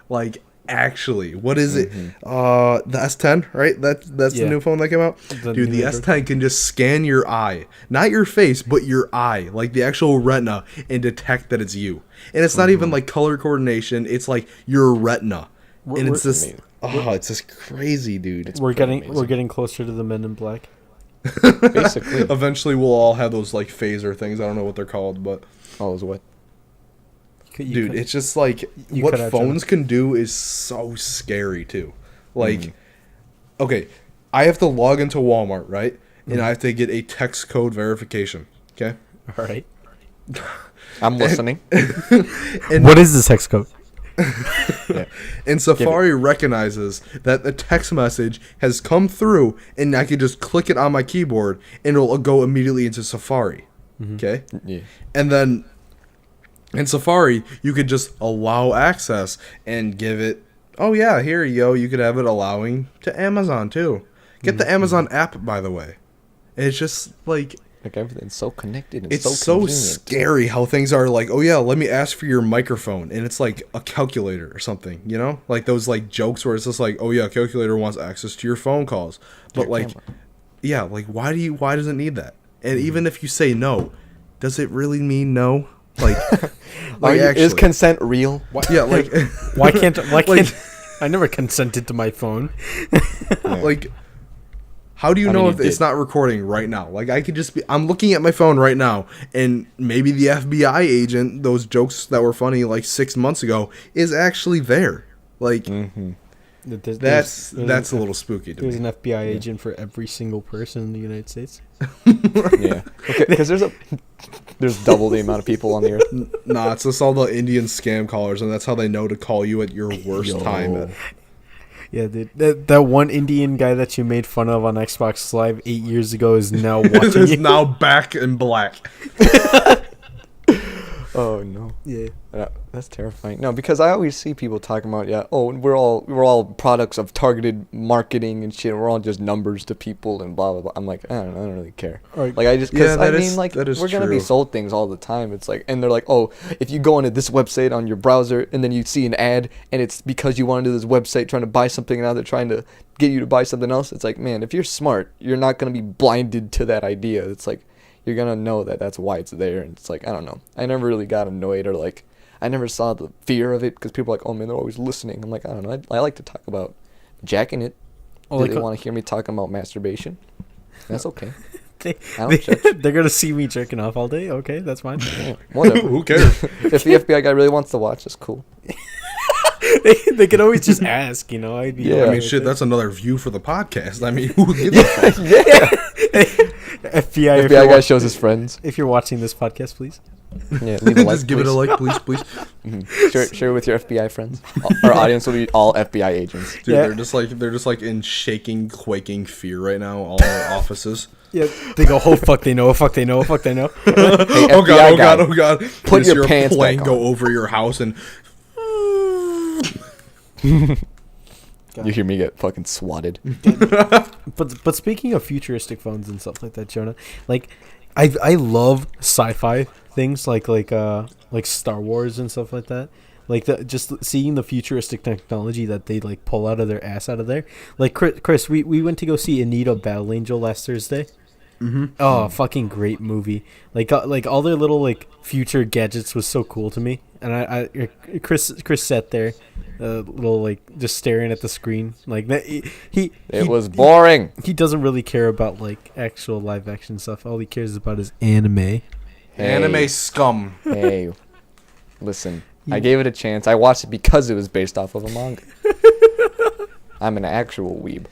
Like, actually, what is it? The S10, right? That's the new phone that came out. Dude, the S10 can just scan your eye. Not your face, but your eye. Like, the actual retina, and detect that it's you. And it's not even, like, color coordination. It's, like, your retina. And it's just... Oh, it's just crazy, dude. We're getting closer to the Men in Black. Basically. Eventually, we'll all have those, like, phaser things. I don't know what they're called, but... Oh, is what? Dude, it's just like what phones can do is so scary too. Like, okay, I have to log into Walmart, right? And I have to get a text code verification. Okay. All right. I'm listening. And what is this text code? And Safari recognizes that the text message has come through, and I can just click it on my keyboard, and it'll go immediately into Safari. Okay. Yeah. And then. In Safari, you could just allow access and give it, oh yeah, here you go. You could have it allowing to Amazon too. Get the Amazon app, by the way. It's just like everything's so connected and it's so convenient. scary how things are like, oh yeah, let me ask for your microphone. And it's like a calculator or something, you know? Like those like jokes where it's just like, oh yeah, calculator wants access to your phone calls. But like, yeah, like why does it need that? And even if you say no, does it really mean no? Like actually, is consent real? Yeah, like why can't I never consented to my phone? Like, how do you know if it's not recording right now? Like, I could just be, I'm looking at my phone right now, and maybe the FBI agent, those jokes that were funny like 6 months ago, is actually there. Like, that's a little spooky to me. There's an FBI agent for every single person in the United States. Yeah, okay, because there's double the amount of people on the earth. Nah, it's just all the Indian scam callers, and that's how they know to call you at your worst time. Yeah, dude, that one Indian guy that you made fun of on Xbox Live 8 years ago is now watching. Is now back in black. Oh no. Yeah. That's terrifying. No, because I always see people talking about, we're all products of targeted marketing and shit. We're all just numbers to people and blah blah blah. I'm like, I don't really care. Right. Like we're gonna be sold things all the time. It's like, and they're like, oh, if you go onto this website on your browser and then you see an ad and it's because you went to this website trying to buy something and now they're trying to get you to buy something else. It's like, man, if you're smart, you're not gonna be blinded to that idea. It's like, you're gonna know that that's why it's there. And it's like, I don't know. I never really got annoyed or like, I never saw the fear of it because people are like, oh man, they're always listening. I'm like, I don't know. I like to talk about jacking it. Oh, they want to hear me talking about masturbation? That's okay. They're gonna see me jerking off all day. Okay, that's fine. Yeah, whatever. Who cares? If the FBI guy really wants to watch, that's cool. They could always just ask, you know. I mean, shit, that's another view for the podcast. I mean, who gives a fuck? Yeah. FBI guy shows his friends. If you're watching this podcast, please. Yeah, leave a like, just give it a like, please. Mm-hmm. Share it with your FBI friends. Our audience will be all FBI agents. Dude, they're just like in shaking, quaking fear right now. All in their offices. Yeah, they go, oh fuck, they know, fuck, they know, fuck, they know. Hey, oh god. Put your pants plane back go on. over your house and. You hear me get fucking swatted. But speaking of futuristic phones and stuff like that, Jonah, like I love sci-fi things like Star Wars and stuff like that. Like just seeing the futuristic technology that they like pull out of their ass out of there. Like Chris, we went to go see Anita Battle Angel last Thursday. Mm-hmm. Oh, fucking great movie! Like all their little like future gadgets was so cool to me. And I Chris sat there, little like just staring at the screen like that. He was boring. He doesn't really care about like actual live action stuff. All he cares about is anime. Anime scum. Hey, listen. I gave it a chance. I watched it because it was based off of a manga. I'm an actual weeb.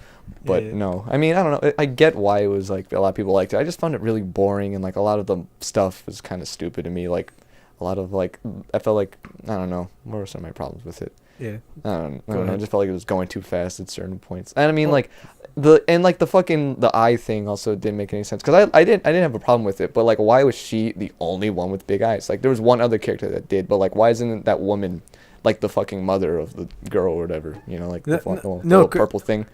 But no, I mean, I don't know. I get why it was like a lot of people liked it. I just found it really boring, and like a lot of the stuff was kind of stupid to me. Like a lot of like, I felt like, I don't know. What were some of my problems with it? Yeah. I don't know. I just felt like it was going too fast at certain points. And I mean, like the eye thing also didn't make any sense because I didn't have a problem with it. But like, why was she the only one with big eyes? Like there was one other character that did, but like, why isn't that woman like the fucking mother of the girl or whatever? You know, like the little purple thing.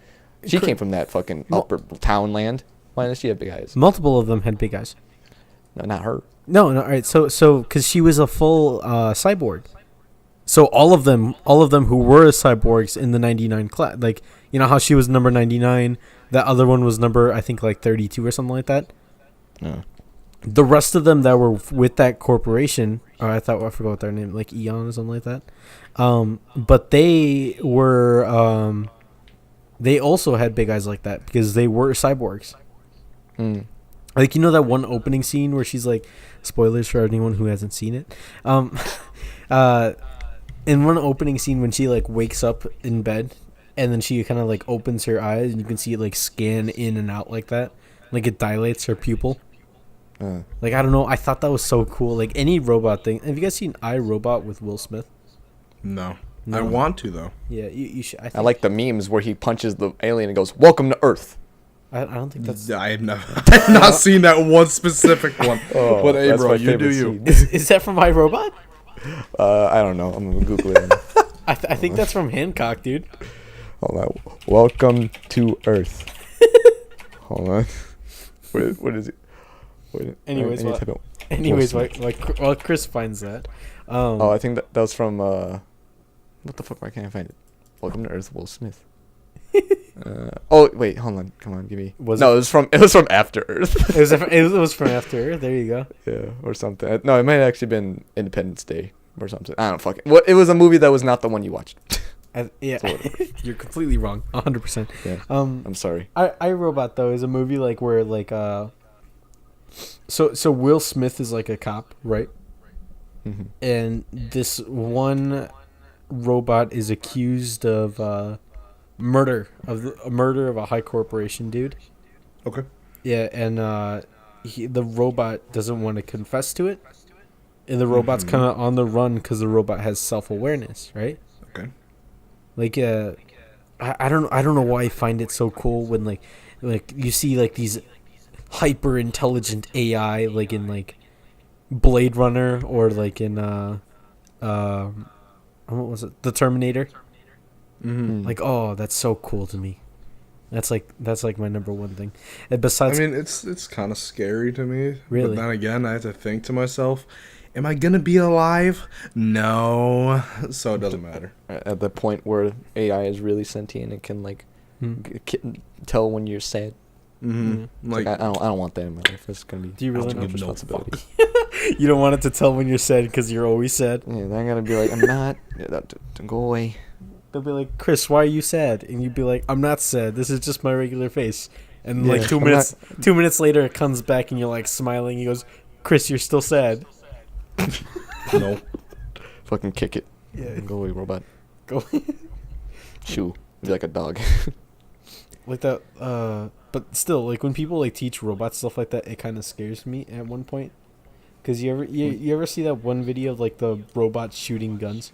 She came from that fucking upper town land. Why does she have big eyes? Multiple of them had big eyes. No, not her. No, all right. So because she was a full cyborg. So all of them who were cyborgs in the 99 class, like, you know how she was number 99, that other one was number, I think, like 32 or something like that. No. The rest of them that were with that corporation, or I forgot what their name, like Eon or something like that. But they were, they also had big eyes like that because they were cyborgs. Mm. Like, you know that one opening scene where she's like, spoilers for anyone who hasn't seen it. In one opening scene when she like wakes up in bed and then she kind of like opens her eyes and you can see it like scan in and out like that, like it dilates her pupil. Like, I don't know, I thought that was so cool. Like any robot thing. Have you guys seen iRobot with Will Smith? No. I want to though. Yeah, you should. I like the memes where he punches the alien and goes, "Welcome to Earth." I don't think that's. I have not seen that one specific one. Oh, but hey, that's bro, my you do favorite you. scene. Is that from iRobot? I don't know. I'm gonna Google it. I think that's from Hancock, dude. Hold on. Welcome to Earth. Hold on. What is it? Anyways, while Chris finds that. I think that was from. What the fuck? Why can't I find it? Welcome to Earth, Will Smith. Wait, hold on. Come on, give me. It was from After Earth. it was from After Earth. There you go. Yeah, or something. No, it might have actually been Independence Day or something. I don't fucking. It was a movie that was not the one you watched. Yeah, you're completely wrong. 100%. Yeah. I'm sorry. iRobot though is a movie like where like so Will Smith is like a cop, right? Mm-hmm. And this one robot is accused of murder of a high corporation dude. Okay. Yeah, and the robot doesn't want to confess to it, and the robot's kind of on the run because the robot has self-awareness, right? Okay. Like I don't know why I find it so cool when like you see like these hyper intelligent AI like in like Blade Runner or like in what was it, the Terminator. Mm-hmm. Like, oh, that's so cool to me. That's like my number one thing. And besides, I mean, it's kind of scary to me. Really? But then again, I have to think to myself, am I gonna be alive? No. So it doesn't matter. At the point where AI is really sentient and can like tell when you're sad. Mm-hmm. Like I don't want that in my life. That's gonna be. Do you really too much no responsibility? you don't want it to tell when you're sad because you're always sad. Yeah, they're gonna be like, I'm not. Don't go away. They'll be like, Chris, why are you sad? And you'd be like, I'm not sad. This is just my regular face. And Yeah, like 2 minutes later, it comes back and you're like smiling. He goes, Chris, you're still sad. No. Fucking kick it. Yeah. Go away, robot. Go. Shoo. Be like a dog. Like that. But still, like when people like teach robots stuff like that, it kind of scares me at one point. Cause you ever see that one video of like the robots shooting guns?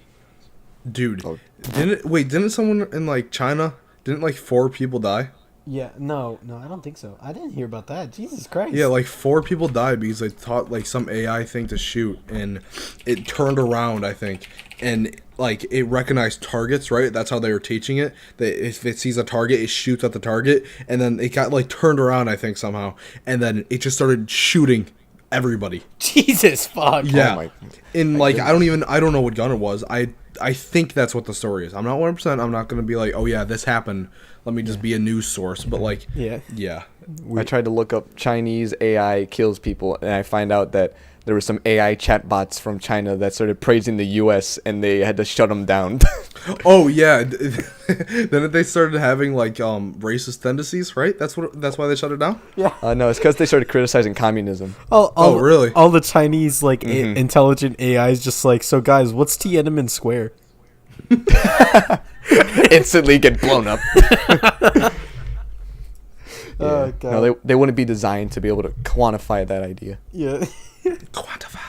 Dude, Oh. didn't someone in like China, didn't like 4 people die? Yeah, no, I don't think so. I didn't hear about that. Jesus Christ. Yeah, like 4 people died because they taught like some AI thing to shoot, and it turned around, I think, and like it recognized targets, right? That's how they were teaching it. That if it sees a target, it shoots at the target, and then it got like turned around, I think somehow, and then it just started shooting everybody. Jesus fuck. Yeah, Oh my like I don't know what gun it was. I think that's what the story is. I'm not 100%. I'm not gonna be like, oh yeah, this happened. Let me just be a news source. But like, Yeah. I tried to look up Chinese AI kills people, and I find out that there were some AI chatbots from China that started praising the U.S. and they had to shut them down. Oh yeah. Then they started having like racist tendencies, right? That's why they shut it down. No, it's because they started criticizing communism. Oh, really? All the Chinese like intelligent AIs just like, so guys, what's Tiananmen Square? Instantly get blown up. Oh god. No, they wouldn't be designed to be able to quantify that idea. Yeah. Quantify.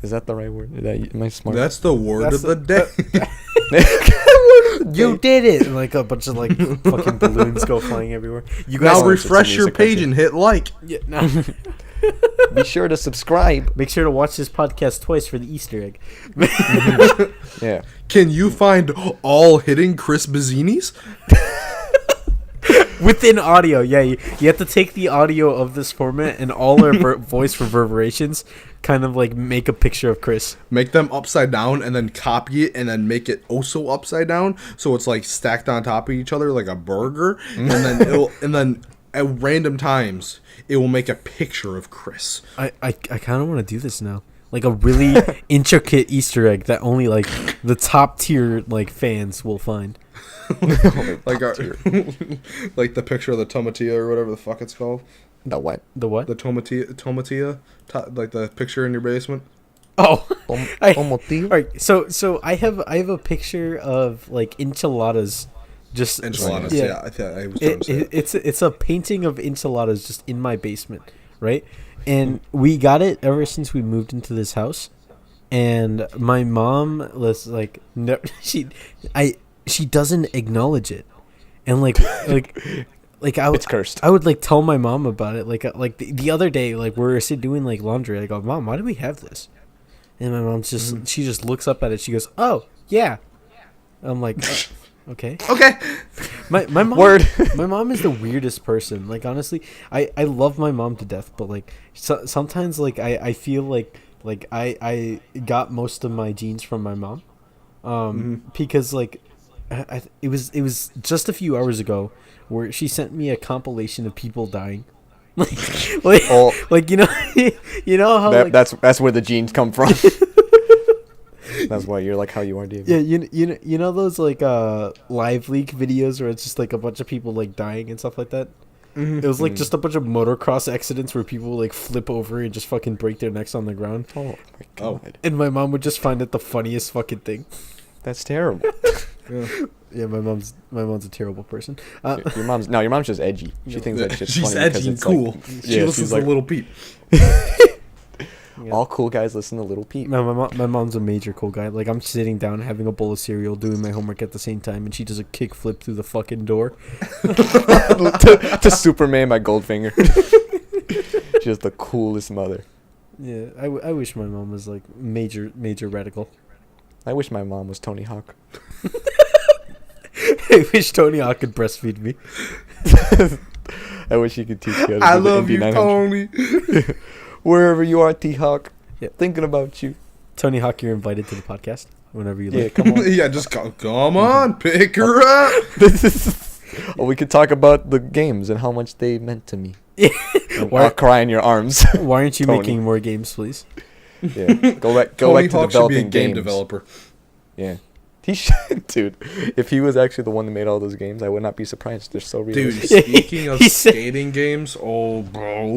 Is that the right word? Am I smart? That's the word of the day. You did it! And, like a bunch of like fucking balloons go flying everywhere. You guys Now refresh your page and hit like. Yeah, no. Be sure to subscribe. Make sure to watch this podcast twice for the Easter egg. Yeah. Can you find all hidden Chris Bazzinis? within audio. Yeah, you have to take the audio of this format and all our voice reverberations, kind of like make a picture of Chris. Make them upside down and then copy it and then make it also upside down, so it's like stacked on top of each other like a burger, and then at random times it will make a picture of Chris. I kind of want to do this now. Like a really intricate Easter egg that only like the top tier like fans will find. Like our, like the picture of the tomatillo or whatever the fuck it's called. The what? The what? The tomatillo, like the picture in your basement. Oh, Tomatillo? all right. So I have a picture of like enchiladas. Just Enchiladas. Yeah, I was trying to say that. it's a painting of enchiladas just in my basement, right? And we got it ever since we moved into this house. And my mom was like, no, she doesn't acknowledge it, and like It's cursed. I would like tell my mom about it. Like the other day, like we were doing like laundry. I go, Mom, why do we have this? And my mom she just looks up at it. She goes, oh yeah. I'm like, okay. Okay. My mom. Word. My mom is the weirdest person. Like honestly, I love my mom to death, but like sometimes like I feel like I got most of my genes from my mom, because like it was just a few hours ago where she sent me a compilation of people dying. Like you know how that's where the genes come from. That's why you're like how you are, David. Yeah, you know those like live leak videos where it's just like a bunch of people like dying and stuff like that. It was like just a bunch of motocross accidents where people like flip over and just fucking break their necks on the ground. Oh my god. And my mom would just find it the funniest fucking thing. That's terrible. Yeah, my mom's a terrible person. Your mom's just edgy. She thinks that shit's She's funny edgy and cool. Like, She listens to Little Peep. all cool guys listen to Little Peep. No, my mom's a major cool guy. Like I'm sitting down having a bowl of cereal, doing my homework at the same time, and she does a kick flip through the fucking door. to Superman by Goldfinger. She's the coolest mother. Yeah, I wish my mom was like major radical. I wish my mom was Tony Hawk. I wish Tony Hawk could breastfeed me. I wish he could teach you how to do I the love you, ND900. Tony. Wherever you are, T-Hawk. Yep. Thinking about you. Tony Hawk, you're invited to the podcast whenever you Yeah, like. come on. Yeah, just come on, pick her up. Oh, we could talk about the games and how much they meant to me. Yeah. And I'll cry in your arms. Why aren't you Tony. making more games, please? Yeah, go back Tony to Hawk should be a developing game games. developer. Yeah, he should, dude. If he was actually the one that made all those games, I would not be surprised. They're so Dude, realistic. speaking of He said- skating games, oh, bro.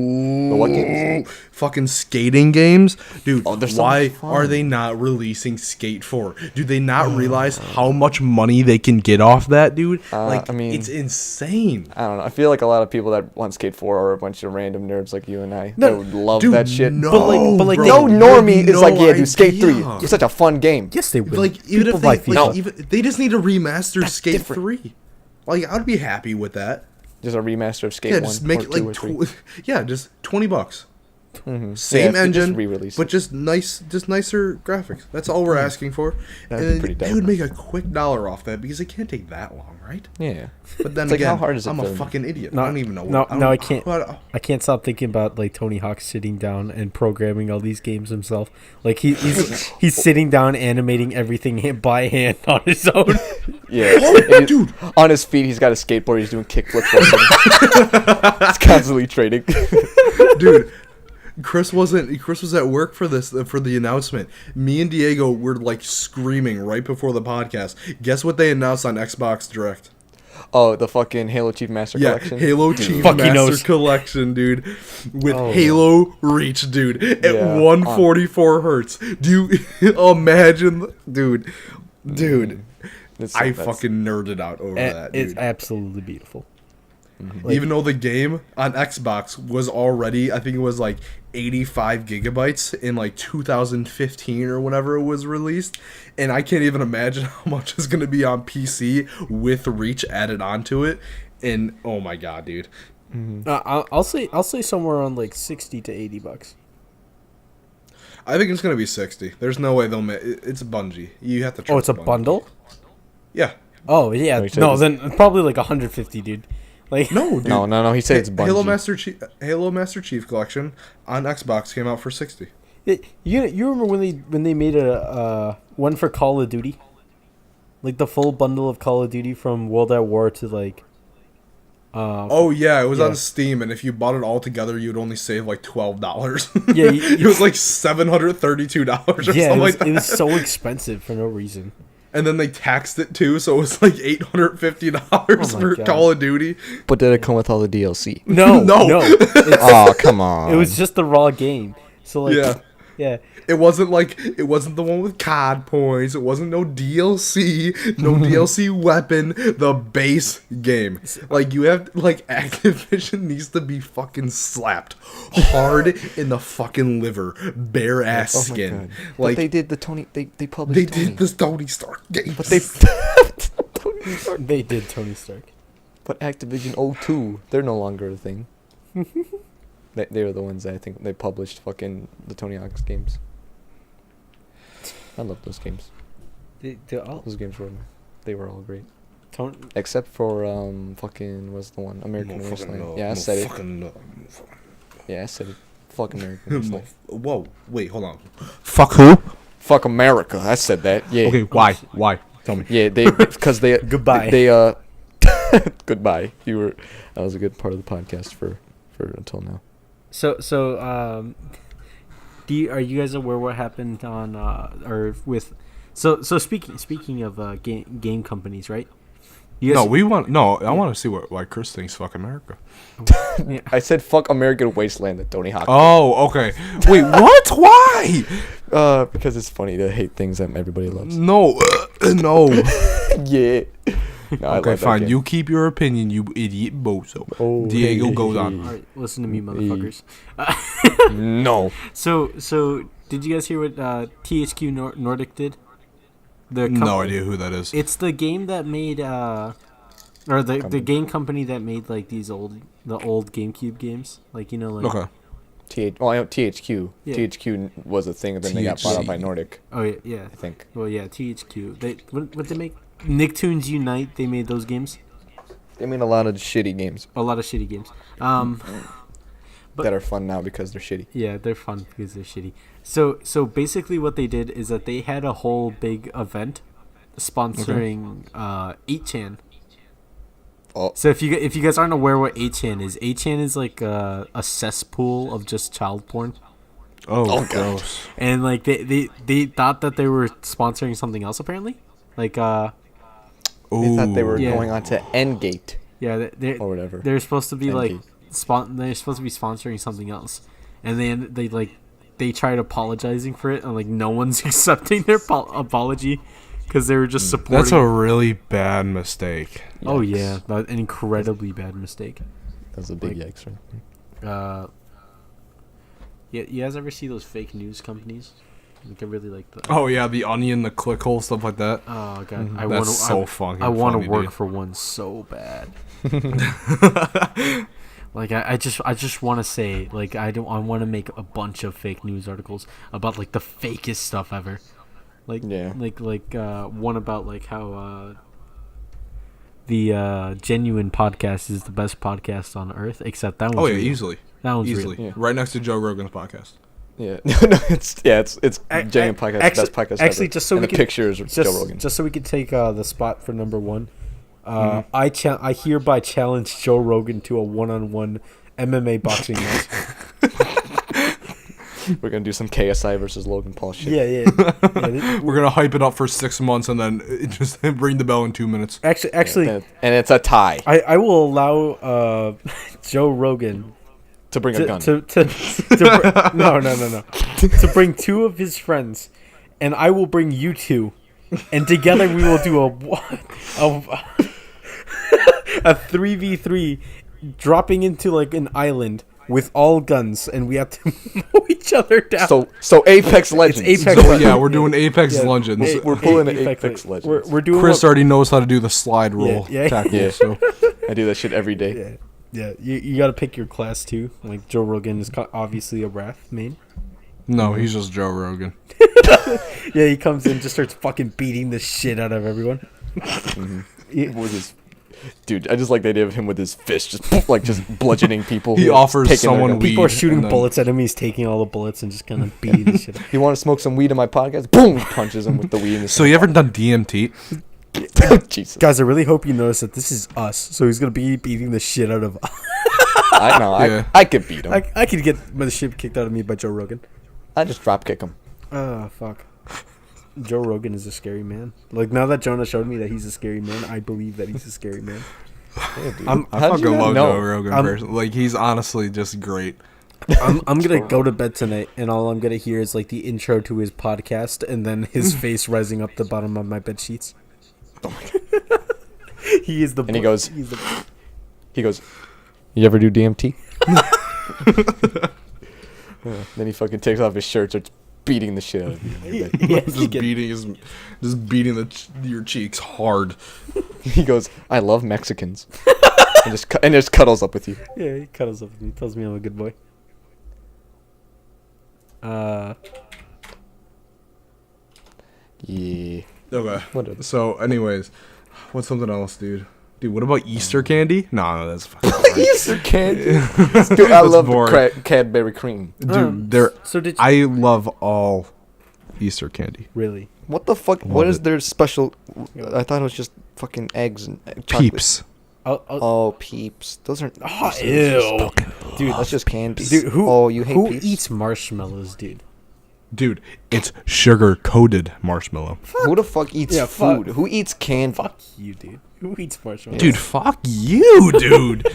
The what games? Fucking skating games? Dude, Oh, they're so why much fun. are they not releasing Skate 4? Do they not realize how much money they can get off that, dude? I mean- it's insane. I don't know. I feel like a lot of people that want Skate 4 are a bunch of random nerds like you and I No, that would love Dude, that shit. no, But like, bro. No they- normie You is like, have yeah, no dude, Skate 3. idea. It's such a fun game. Yes, they will. Like, even People if buy they, FIFA. like, even, they just need to remaster That's Skate different. 3. Like, I'd be happy with that. Just a remaster of Skate Yeah, 1 just make or it 2 like, or 3. yeah, just $20. Mhm. Same Yeah, if they just engine, re-release but it. just nicer graphics. That's all we're asking for. That'd be And pretty they dope. would make a quick $1 off that because it can't take that long, right? Yeah. But then It's like, again, how hard is it I'm for a them? fucking idiot. No, I don't even know. no, don't- no, I can't. what- I can't stop thinking about like Tony Hawk sitting down and programming all these games himself. Like he's sitting down animating everything by hand on his own. Yeah. Oh, And dude. on his feet, he's got a skateboard. He's doing kickflips. He's constantly trading. Dude, Chris was at work for the announcement. Me and Diego were like screaming right before the podcast. Guess what they announced on Xbox Direct? Oh, the fucking Halo Chief Master Yeah, Collection. Halo Chief Fuck, he Master knows. Collection, dude, with Oh. Halo Reach, dude, at Yeah, 144 hertz. Do you imagine, dude? It's- I that's- fucking nerded out over that, It's dude. absolutely beautiful. Like- Even though the game on Xbox was already, I think it was like 85 gigabytes in like 2015 or whenever it was released, and I can't even imagine how much is going to be on PC with Reach added onto it. And oh my god, dude. I'll say somewhere around like $60 to $80. I think it's going to be 60. There's no way they'll make it's a Bungie. You have to trust Oh, it's a Bungie. bundle. Yeah. Oh yeah, Oh, you said no, it's- then probably like 150, dude. Like No, dude. No. He said it's Bungie. Halo Master Chief Collection on Xbox came out for $60. You remember when they made a one for Call of Duty, like the full bundle of Call of Duty from World at War to like. Oh yeah, it was yeah. on Steam, and if you bought it all together, you'd only save like $12. Yeah, it was like $732 or something like that. It was so expensive for no reason. And then they taxed it too, so it was like $850 for God. Call of Duty. But did it come with all the DLC? No. Oh, come on. It was just the raw game. So like, yeah. It wasn't the one with COD points. It wasn't no DLC, no DLC weapon. The base game. Like you have like Activision needs to be fucking slapped hard in the fucking liver, bare ass skin. God. Like but they did the Tony. They published. they Tony. did this Tony Stark game. But they. They did Tony Stark. But Activision 02, they're no longer a thing. They were the ones that I think they published fucking the Tony Hawk's games. I love those games. Those games were all great. Except for fucking what's the one? American Wasteland. Yeah, I said it. Yeah, I said it. Fuck American Wasteland. Whoa, wait, hold on. Fuck who? Fuck America. I said that. Yeah. Okay, why? Why? Tell me. Yeah, because they Goodbye. They goodbye. That was a good part of the podcast for until now. So are you guys aware what happened on or with so speaking of game companies, right? I want to see why Chris thinks fuck America. Yeah. I said fuck American Wasteland at Tony Hawk. Oh, okay. Wait, what? Why? Because it's funny to hate things that everybody loves. No. Yeah. No, okay, fine. You keep your opinion, you idiot bozo. Oh, Diego goes on. All right, listen to me, motherfuckers. No. So did you guys hear what THQ Nordic did? No idea who that is. It's the game that made or the game company that made like the old GameCube games, like like. Okay. I know THQ. Yeah. THQ was a thing, and then they got bought out by Nordic. Oh yeah. I think. Well, yeah, THQ. What they make? Nicktoons Unite. They made those games. They made a lot of shitty games. A lot of shitty games. That are fun now because they're shitty. Yeah, they're fun because they're shitty. So basically, what they did is that they had a whole big event sponsoring 8chan. Oh. So if you guys aren't aware what 8chan is like a cesspool of just child porn. Oh gross. And like they thought that they were sponsoring something else apparently, like They thought they were going on to Endgate. Yeah, or whatever. They're supposed to be Endgate. they're supposed to be sponsoring something else, and they tried apologizing for it, and like no one's accepting their apology because they were just supporting. That's a really bad mistake. Yikes. Oh yeah, an incredibly bad mistake. That's a big yikes, right? Yeah, you guys ever see those fake news companies? Like I really like that. Oh yeah, the Onion, the Clickhole, stuff like that. Oh god, Mm-hmm. I want to work for one so bad. Like I just want to say like I want to make a bunch of fake news articles about like the fakest stuff ever. Like one about like how the Genuine podcast is the best podcast on earth, except that one's real. Easily. That one's easily. real. Yeah. Right next to Joe Rogan's podcast. Yeah, it's Genuine podcast, best podcast actually ever. Just so and we the pictures of Joe Rogan. Just so we could take the spot for number one. I hereby challenge Joe Rogan to a one-on-one MMA boxing match. We're gonna do some KSI versus Logan Paul shit. Yeah. We're gonna hype it up for 6 months and then just ring the bell in 2 minutes. Actually, and it's a tie. I will allow Joe Rogan to bring a gun. No. To bring two of his friends, and I will bring you two, and together we will do a 3v3, dropping into like an island with all guns, and we have to mow each other down. So Apex Legends. It's Apex Legends. Yeah, we're doing Apex Legends. We're pulling an Apex Legends. We're doing. Chris already knows how to do the slide roll tackle. Yeah. So I do that shit every day. Yeah. You got to pick your class too. Like Joe Rogan is obviously a Wrath main. No, he's just Joe Rogan. Yeah, he comes in, just starts fucking beating the shit out of everyone. With his Dude, I just like the idea of him with his fist, just bludgeoning people. He offers someone weed. People are shooting then- bullets at him. He's taking all the bullets and just kind of beating the shit. You want to smoke some weed in my podcast? Boom! He punches him with the weed. So you ever done DMT? Jesus. Guys, I really hope you notice that this is us. So he's gonna be beating the shit out of. I know. Yeah. I could beat him. I could get the shit kicked out of me by Joe Rogan. I just drop kick him. Oh fuck. Joe Rogan is a scary man. Like now that Jonah showed me that he's a scary man, I believe that he's a scary man. Yeah, dude. I How'd you fucking not love know? Joe Rogan. Like he's honestly just great. I'm gonna go to bed tonight, and all I'm gonna hear is like the intro to his podcast, and then his face rising up the bottom of my bed sheets. He is the. And he goes. He's the, He goes, "You ever do DMT?" Then he fucking takes off his shirt, starts beating the shit out of you. yeah, Just beating your cheeks hard. He goes, "I love Mexicans," and just cuddles up with you. Yeah, he cuddles up with me. Tells me I'm a good boy. Yeah. Okay. Whatever. So, anyways, what's something else, dude? Dude, what about Easter candy? No, that's fucking Easter candy. Dude, I love boring. the Cadbury cream. Dude, they're. So did you, I love all Easter candy. really? What the fuck? Love What is it. their special? I thought it was just fucking eggs and chocolate. Peeps. Oh, Peeps. Those aren't. Oh, those are ew. just- Dude, That's just candy. dude, who? Oh, you hate who Peeps? eats marshmallows, dude? Dude, it's sugar coated marshmallow. Who the fuck eats Yeah, fuck. food? Who eats canned? Fuck you, dude. Who eats marshmallows? Dude, fuck you, dude.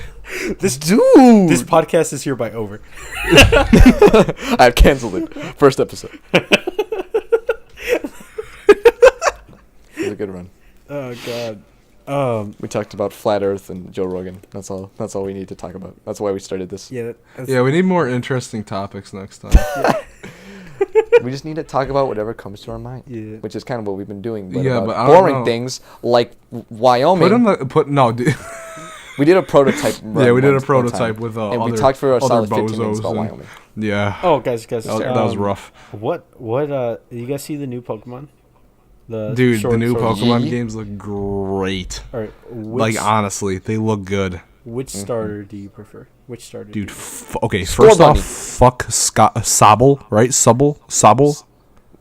this Dude. This podcast is hereby over. I've canceled it. First episode. It was a good run. Oh god. We talked about flat Earth and Joe Rogan. That's all. That's all we need to talk about. That's why we started this. Yeah. That's, Yeah, we need more interesting topics next time. We just need to talk about whatever comes to our mind. Yeah. Which is kind of what we've been doing. Yeah, about but I don't boring know. things like Wyoming. No, dude. We did a prototype. Yeah, we did a one prototype time, with and we other- talked for a other solid 15 minutes bozos about and- Wyoming. Yeah. Oh, guys. That was rough. What? You guys see the new Pokemon? The Dude, the new sword- Pokemon Yee? games look great. All right. Like, honestly, they look good. Which starter do you prefer? Which starter? Dude, do okay, Score first bunny. off, fuck Sobble, right? Sobble?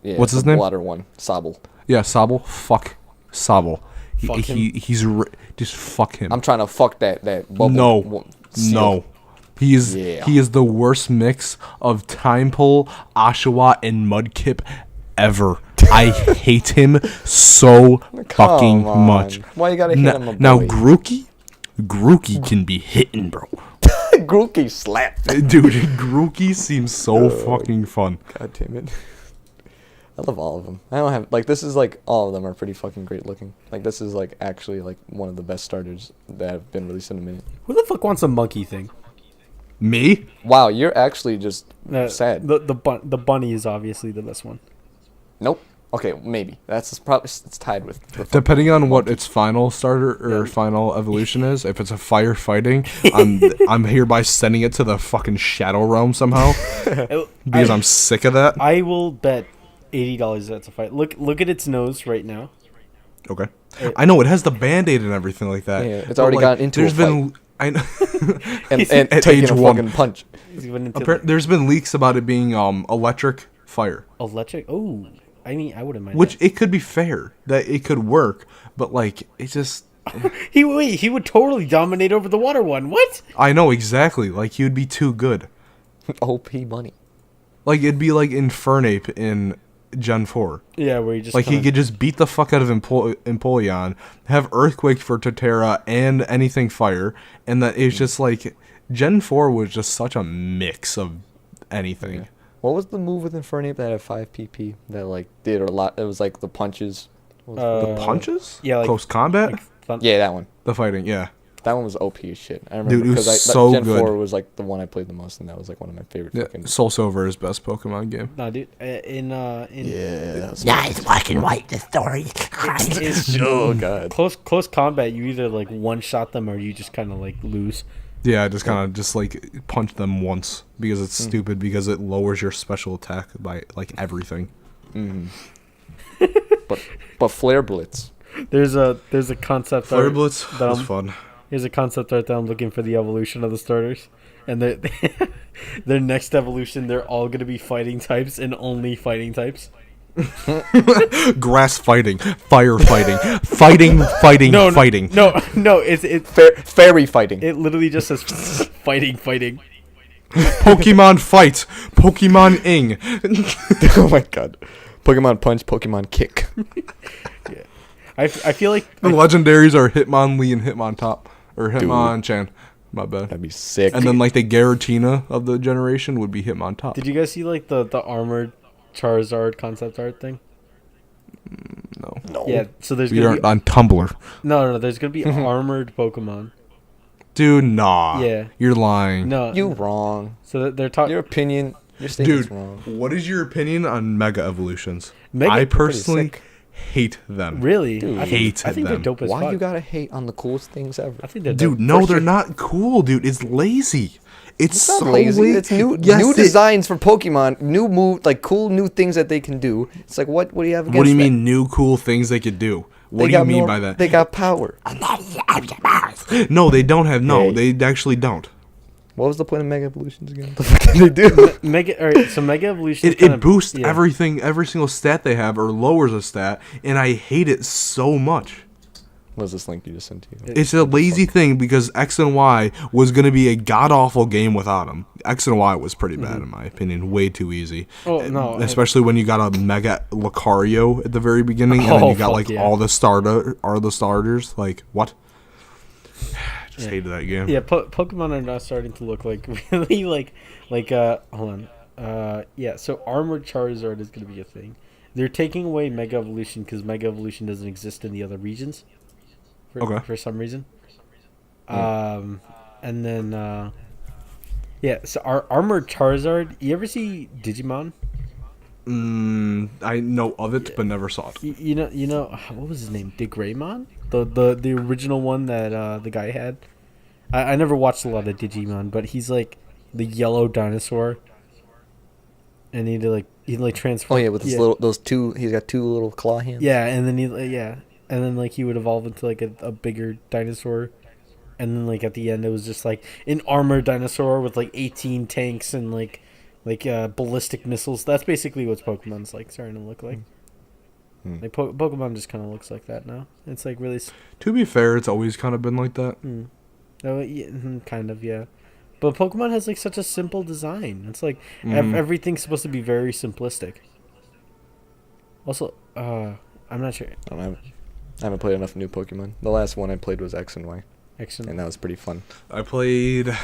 Yeah, What's his the name? Water one, Sobble. Yeah, Sobble. Fuck Sobble. Fuck He's just fuck him. I'm trying to fuck that bubble. No. seal. No. He is Yeah. he is the worst mix of Timepole, Oshawa, and Mudkip ever. I hate him so fucking Come on. much. Why you gotta hit him? Now Grookey can be hitting, bro. Grookey slap. Dude, Grookey seems so fucking fun. God damn it. I love all of them. I don't have this is all of them are pretty fucking great looking. This is actually one of the best starters that have been released in a minute. Who the fuck wants a monkey thing? Me? Wow, you're actually just sad. The bunny is obviously the best one. Nope. Okay, maybe that's probably it's tied with. Depending on what its final starter or final evolution is, if it's a fire fighting, I'm hereby sending it to the fucking Shadow Realm somehow because I'm sick of that. I will bet $80 that's a fight. Look at its nose right now. Okay, I know it has the Band-Aid and everything like that. Yeah, it's but, already gotten into There's a been I know. and At taking age a one. fucking punch. He's going into There's been leaks about it being electric fire, electric. Oh, I mean, I wouldn't mind. which it could be fair that it could work, but it just. he would totally dominate over the water one. What? I know exactly. He would be too good. OP money. It'd be like Infernape in Gen 4. Yeah, where you just He could just beat the fuck out of Empoleon, have Earthquake for Totera and anything fire, and that it's just Gen 4 was just such a mix of anything. Yeah. What was the move with Infernape that had 5 PP that did a lot? It was the punches. The punches? yeah, Close combat? Yeah, that one. The fighting, yeah. That one was OP as shit. I remember Dude, it was because so Gen good. 4 was the one I played the most, and that was one of my favorite fucking. Soul Silver is best Pokemon game. No, dude. In Yeah. It's black and white, the story. it's Oh god. close combat. You either one shot them or you just kind of lose. Yeah, I just kind of just punch them once because it's stupid because it lowers your special attack by everything. Mm-hmm. but Flare Blitz. There's a concept Flare art Blitz that was I'm- fun. Here's a concept art that I'm looking for the evolution of the starters, and their next evolution, they're all gonna be fighting types and only fighting types. Grass fighting, fire fighting, fighting, fighting. No, it's Fairy fighting. it literally just says fighting. Pokemon fight, Pokemon ing. Oh my god. Pokemon punch, Pokemon kick. I feel like The legendaries are Hitmonlee and Hitmontop. Or Hitmonchan. My bad. That'd be sick. And then like the Garatina of the generation would be Hitmontop. did you guys see like the armored Charizard concept art thing? No. Yeah, so there's We gonna aren't be on Tumblr. no, there's gonna be armored Pokemon. Dude, nah. Yeah. You're lying. No, You wrong. So they're talking. Your opinion, your statement's Dude, wrong. what is your opinion on Mega Evolutions? Mega- I they're pretty personally sick. hate them. Really? Dude. I think, Hate I think they're them. dope as Why fuck. you gotta hate on the coolest things ever? I think they're Dude, dope. no, For they're sure. not cool, dude. It's lazy. It's It's so not lazy. lazy. It's new Yes, new it- designs for Pokemon, new move, like cool new things that they can do. It's like what do you have against What do you that? mean new cool things they could do? What They do you got mean more- by that? They got power. No, they don't have. No, Hey. they actually don't. What was the point of Mega Evolutions again? The fuck did they do? Mega. All right, so Mega Evolution. It boosts everything, every single stat they have, or lowers a stat, and I hate it so much. What was this link you just sent to you? It's a lazy thing because X and Y was going to be a god awful game without them. X and Y was pretty bad in my opinion, way too easy. Oh, no, especially when you got a Mega Lucario at the very beginning, and then Oh, you got fuck like yeah. all the starters. Like what? Just hated that game. Yeah, Pokemon are now starting to look like really like hold on. Yeah, so armored Charizard is gonna be a thing. They're taking away Mega Evolution because Mega Evolution doesn't exist in the other regions. For some reason. And then yeah, so our armored Charizard. You ever see Digimon? I know of it, but never saw it. You know what was his name? Digreymon, the original one that the guy had. I never watched a lot of Digimon, but he's like the yellow dinosaur, and he transform. Oh yeah, with his little those two. He's got two little claw hands. Yeah, and then and then like he would evolve into like a bigger dinosaur, and then like at the end it was just like an armored dinosaur with like 18 tanks and like ballistic missiles. That's basically what Pokemon's like starting to look like. Like Pokemon just kind of looks like that now. It's like really. To be fair, it's always kind of been like that. Oh, yeah, kind of, yeah. But Pokemon has like such a simple design. It's like everything's supposed to be very simplistic. Also, I'm not sure. I haven't played enough new Pokemon. The last one I played was X and Y, Excellent. and that was pretty fun. I played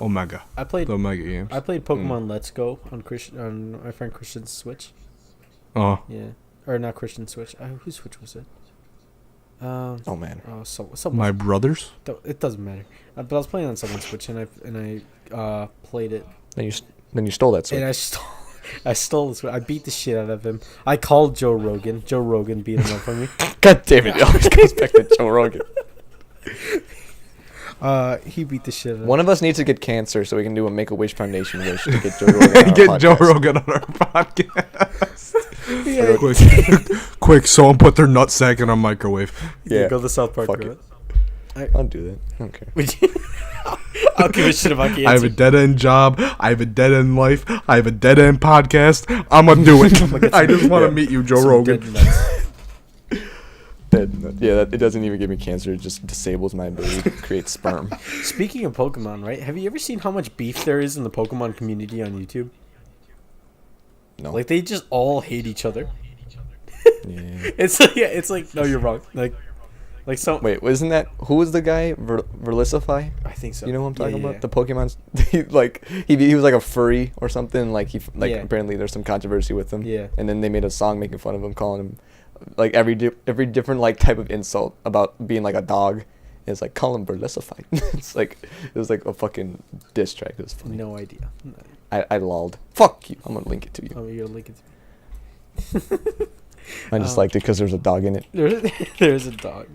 Omega. I played The Omega games. Pokemon Let's Go on my friend Christian's Switch. Oh, Yeah, or not Christian's Switch. Whose Switch was it? Oh man, Someone. my brothers. It doesn't matter. But I was playing on someone's Switch and I played it. then you stole that Switch. And I stole this. I beat the shit out of him. I called Joe Rogan. Joe Rogan beat him up for me. God damn it! It always goes back to Joe Rogan. He beat the shit out of him. One of us needs to get cancer so we can do a Make-A-Wish Foundation wish to get Joe Rogan on our Get Joe podcast. Rogan on our podcast. Yeah. Quick, someone put their nutsack in a microwave. Yeah, Go to South Park. Fuck do it. I'll do that. I don't care. Would you? I'll give a shit about the I have a answer. dead end job. I have a dead end life. I have a dead end podcast. I'm gonna do it. I just want to meet you, Joe Some Rogan. dead nuts. It doesn't even give me cancer. It just disables my ability to create sperm. Speaking of Pokemon, right? Have you ever seen how much beef there is in the Pokemon community on YouTube? No. Like they just all hate each other. Yeah. It's like no, you're wrong. Like some. Wait, wasn't that who was the guy? Verlicify? I think so. You know what I'm talking Yeah, about? The Pokemon's he was like a furry or something. Like Yeah. apparently there's some controversy with him. Yeah. And then they made a song making fun of him, calling him like every different like type of insult about being like a dog. It's like call him Verlicify. It was like a fucking diss track. It was funny. No idea. I lolled. Fuck you. I'm gonna link it to you. Oh, you're gonna link it to me. I just liked it because there's a dog in it. There's a dog.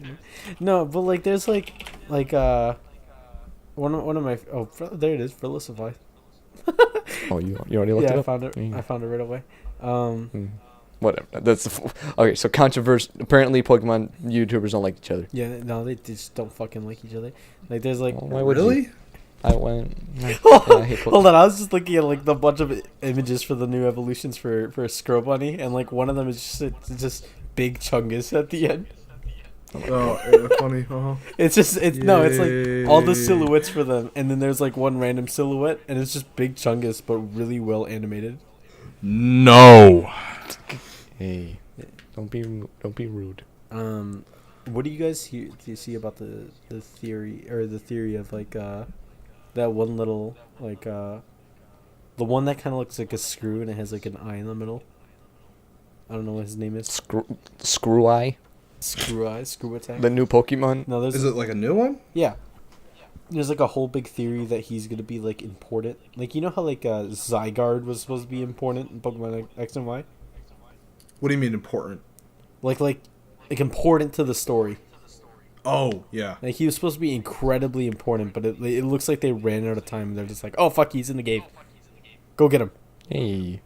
No, but like there's like one of my there it is, Verlicify. Oh, you already looked Yeah, it I up? found it. Mm. I found it right away. whatever. Okay. So controversy. Apparently, Pokemon YouTubers don't like each other. Yeah, no, they just don't fucking like each other. Like, there's like. Why would Really? you? I went. Yeah, I hate Hold on, I was just looking at like the bunch of images for the new evolutions for Skrobunny, and like one of them is just big Chungus at the end. Oh, yeah, funny. It's like all the Yay. silhouettes for them, and then there's like one random silhouette, and it's just big Chungus, but really well animated. No. Hey, don't be rude. What do you guys do you see about the theory of like that one little like the one that kind of looks like a screw and it has like an eye in the middle? I don't know what his name is. Screw Eye. Screw attack. The new Pokemon. No, Is it like a new one? yeah. There's like a whole big theory that he's gonna be like important. Like, you know how like Zygarde was supposed to be important in Pokemon X and Y. What do you mean important? Like important to the story. Oh, yeah. Like, he was supposed to be incredibly important, but it looks like they ran out of time. And they're just like, oh fuck, he's in the cave. Go get him. Hey,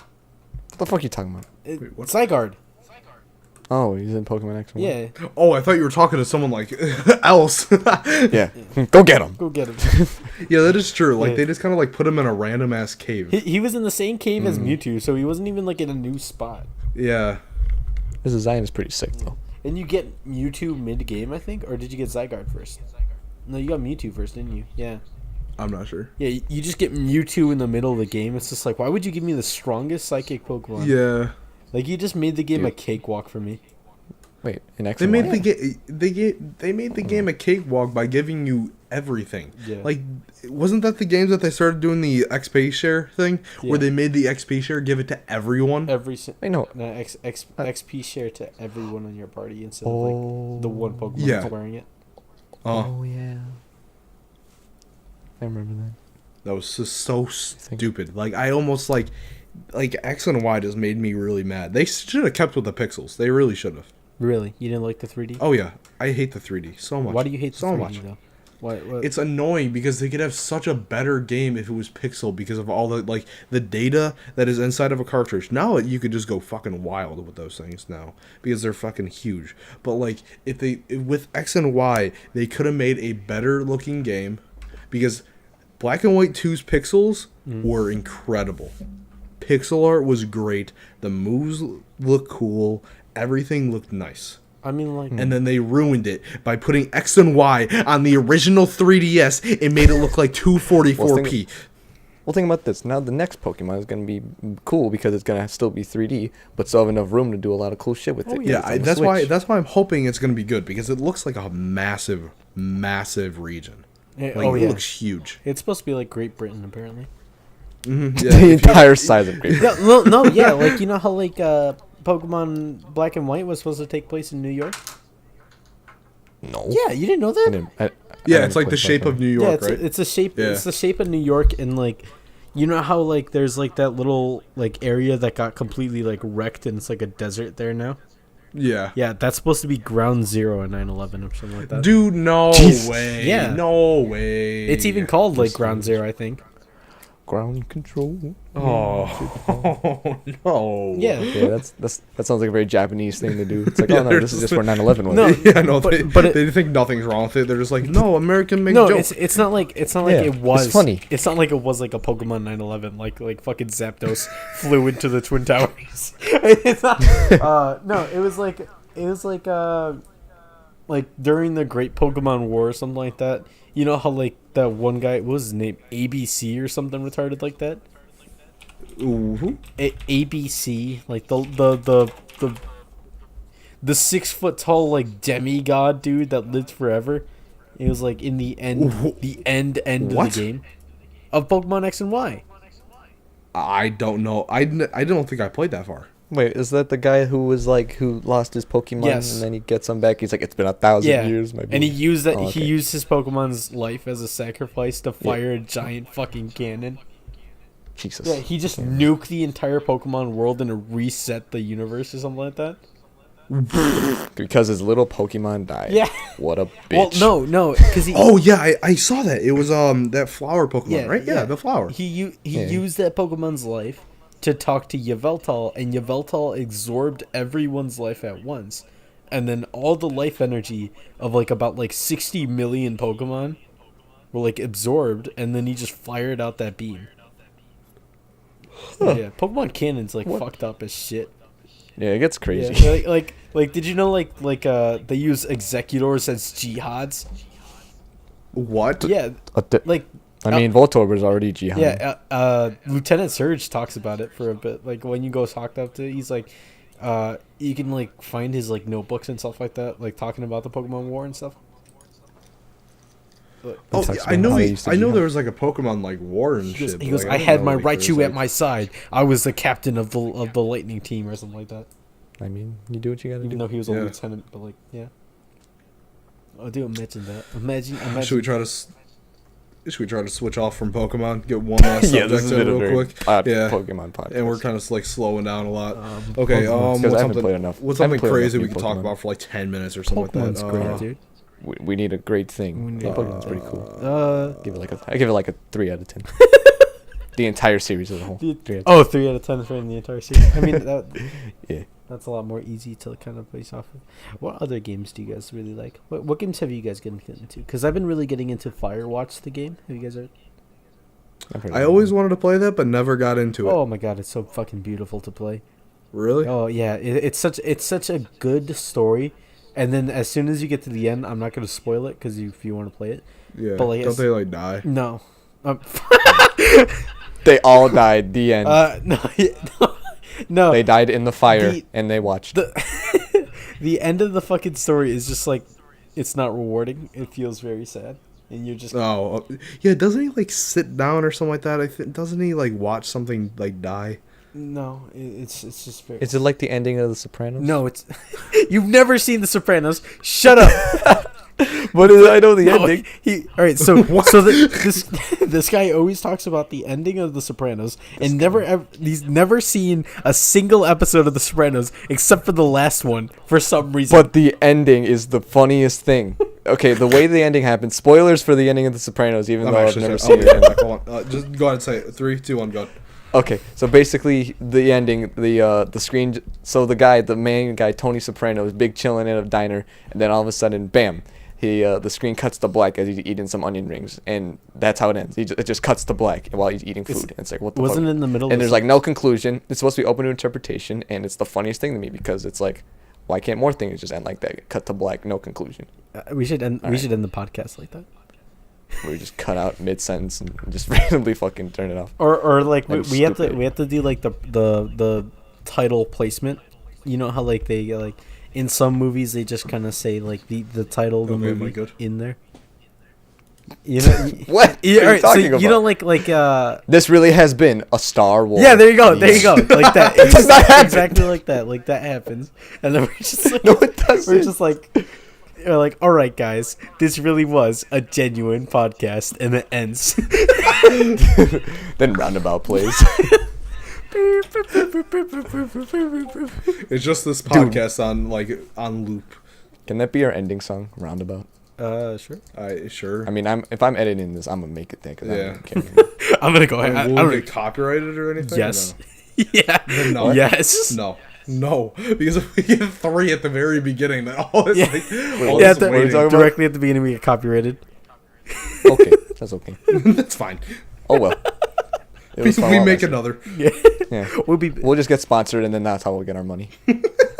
what the fuck are you talking about? Wait, what? Zygarde. Oh, he's in Pokemon X. Yeah. Oh, I thought you were talking to someone like else. Yeah. Go get him. Go get him. Yeah, that is true. Like, Yeah. they just kind of like put him in a random ass cave. He was in the same cave as Mewtwo, so he wasn't even like in a new spot. Yeah. This design is pretty sick though. And you get Mewtwo mid-game, I think? Or did you get Zygarde first? No, you got Mewtwo first, didn't you? Yeah. I'm not sure. Yeah, you just get Mewtwo in the middle of the game. It's just like, why would you give me the strongest psychic Pokemon? Yeah. Like, you just made the game a Dude. cakewalk for me. Wait, in X They and made Y? they made the game a cakewalk by giving you everything. Yeah. Like, wasn't that the games that they started doing the XP share thing, Yeah. where they made the XP share give it to everyone? Wait, no. XP share to everyone on your party instead of Oh. like the one Pokemon Yeah. that's wearing it. Oh yeah. I remember that. That was just so stupid. Like, I almost like X and Y just made me really mad. They should have kept with the pixels. They really should have. Really? You didn't like the 3D? Oh yeah, I hate the 3D so much. Why do you hate the so 3D much? though? What? It's annoying because they could have such a better game if it was pixel because of all the like the data that is inside of a cartridge. Now you could just go fucking wild with those things now because they're fucking huge. But like with X and Y, they could have made a better looking game because Black and White 2's pixels were incredible. Pixel art was great. The moves looked cool. Everything looked nice. I mean, like, And then they ruined it by putting X and Y on the original 3DS and made it look like 244p. Well, think about this. Now the next Pokemon is going to be cool because it's going to still be 3D, but still have enough room to do a lot of cool shit with it. Yeah, It's on the that's Switch. why I'm hoping it's gonna be good because it looks like a massive region. yeah, Like, oh it yeah, looks huge. it's supposed to be like Great Britain apparently. The entire size of Great Britain. No, yeah, like, you know how like Pokemon Black and White was supposed to take place in New York? No. Yeah, you didn't know that? Yeah, it's like the shape of New Yeah, York, right? it's a shape. Yeah. It's the shape of New York, and like, you know how like there's like that little like area that got completely like wrecked, and it's like a desert there now. Yeah. Yeah, that's supposed to be Ground Zero in 9/11 or something like that. Dude, no Jesus. way. Yeah. No way. It's even called like Ground Zero, I think. Ground control. Oh, no. Yeah. Yeah, that sounds like a very Japanese thing to do. It's like, Yeah, oh no, they're this is just just where 9/11 was. No, Yeah, no, but they think nothing's wrong with it. They're just like, no, American make No, jokes. it's not like Yeah, it was it's funny. It's not like it was like a Pokemon 9/11, like fucking Zapdos flew into the Twin Towers. It's not. No, it was like during the Great Pokemon War or something like that. You know how like that one guy, what was his name, ABC or something retarded like that. Ooh. ABC, like the 6 foot tall like demigod dude that lived forever. It was like in the end of What? the game of Pokemon X and Y. I don't know. I don't think I played that far. Wait, is that the guy who was like who lost his Pokemon Yes. and then he gets them back? He's like, it's been 1,000 Yeah, years, my and he boy." used that. Oh, He okay. used his Pokemon's life as a sacrifice to fire a giant fucking cannon. Jesus. Yeah, he just nuked the entire Pokemon world and reset the universe or something like that. Because his little Pokemon died. Yeah. What a bitch. Well, no, because he. Oh yeah, I saw that. It was that flower Pokemon, right? Yeah, the flower. He used that Pokemon's life, to talk to Yveltal, and Yveltal absorbed everyone's life at once. And then all the life energy of like about like 60 million Pokemon were like absorbed, and then he just fired out that beam. Yeah, Pokemon canon's like fucked up as shit. Yeah, it gets crazy. Yeah, like did you know like they use executors as jihads? What? Yeah, like I mean, Voltorb was already jihad. yeah. Lieutenant Surge talks about it for a bit. Like when you go talk up to, he's like, you can like find his like notebooks and stuff like that, like talking about the Pokemon War and stuff. Oh, I know. I know there was like a Pokemon like war and shit. He goes, like, I had my like, Raichu like... at my side. I was the captain of the Lightning team or something like that. I mean, you do what you gotta Even do. though he was a lieutenant, but like, yeah. Oh, dude, imagine that. Imagine. Should we try to switch off from Pokemon? Get one last subject this has been a real very quick. Pokemon podcast. And we're kind of like slowing down a lot. Okay, what's something crazy we can talk about for like 10 minutes or something Pokemon's like that? great, dude. We need a great thing. Pokemon's pretty cool. I give it like a 3 out of 10. The entire series as a whole. 3 out of 10 for the entire series. I mean, yeah. That's a lot more easy to kind of base off of. What other games do you guys really like? What games have you guys gotten into? Because I've been really getting into Firewatch, the game. Have you guys heard? I always wanted to play that, but never got into it. Oh my god, it's so fucking beautiful to play. Really? Oh yeah, it's such a good story. And then as soon as you get to the end, I'm not gonna spoil it because if you want to play it. Yeah. But like, don't they like die? No. They all died. The end. No. They died in the fire, and they watched. The end of the fucking story is just like, it's not rewarding. It feels very sad, and you're just. Oh, yeah. Doesn't he like sit down or something like that? Doesn't he like watch something like die? No, it's just very. Is it like the ending of The Sopranos? No, it's. You've never seen The Sopranos. Shut up. What is? I know the ending. All right. So this guy always talks about the ending of The Sopranos, and he's never seen a single episode of The Sopranos except for the last one for some reason. But the ending is the funniest thing. Okay, the way the ending happened. Spoilers for the ending of The Sopranos, even though I've never seen it. Hold on. Just go ahead and say it. 3, 2, 1, go. Okay, so basically the ending, the screen. So the main guy, Tony Soprano, is big chilling in a diner, and then all of a sudden, bam. The screen cuts to black as he's eating some onion rings, and that's how it ends. It just cuts to black while he's eating food. And it's like, what the fuck? Wasn't in the middle. And there's like no conclusion. It's supposed to be open to interpretation, and it's the funniest thing to me because it's like, why can't more things just end like that? Cut to black, no conclusion. We should end. We should end the podcast like that. Where we just cut out mid sentence and just randomly fucking turn it off. Or like we have to do like the title placement. You know how like they like. In some movies, they just kind of say like the title of the movie in there. You know, what? Yeah, right, so you know, like this really has been a Star Wars. Yeah, there you go, like that. It's does not happen. Exactly like that. Like that happens, and then we're just like, no, it doesn't. We're just like, we're like, all right, guys, this really was a genuine podcast, and it ends. Then Roundabout plays. It's just this podcast on loop. Can that be our ending song, Roundabout? Sure. Sure. I mean, if I'm editing this, I'm gonna make it there. Yeah. I'm gonna go ahead. I don't get copyrighted or anything. Yes. No? Yeah. No. Yes. No. Because if we get 3 at the very beginning, then all this directly at the beginning we get copyrighted. Okay, that's okay. That's fine. Oh well. We make another. Yeah. We'll just get sponsored, and then that's how we'll get our money.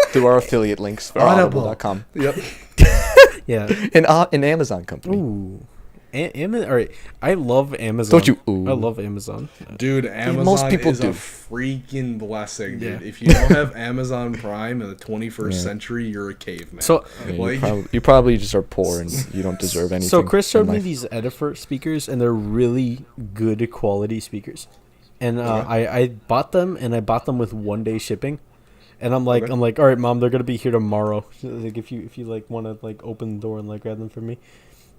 Through our affiliate links for audible.com. Yep. Yeah. An Amazon company. Ooh. All right. I love Amazon. Don't you? Ooh. I love Amazon. Dude, Amazon most people is do. a freaking blessing, dude. Yeah. If you don't have Amazon Prime in the 21st century, you're a caveman. So you probably just are poor and you don't deserve anything. So Chris showed me these Edifort speakers, and they're really good quality speakers. And I bought them, and I bought them with 1-day shipping. And I'm like, all right, Mom, they're gonna be here tomorrow. Like, if you like want to like open the door and like grab them for me.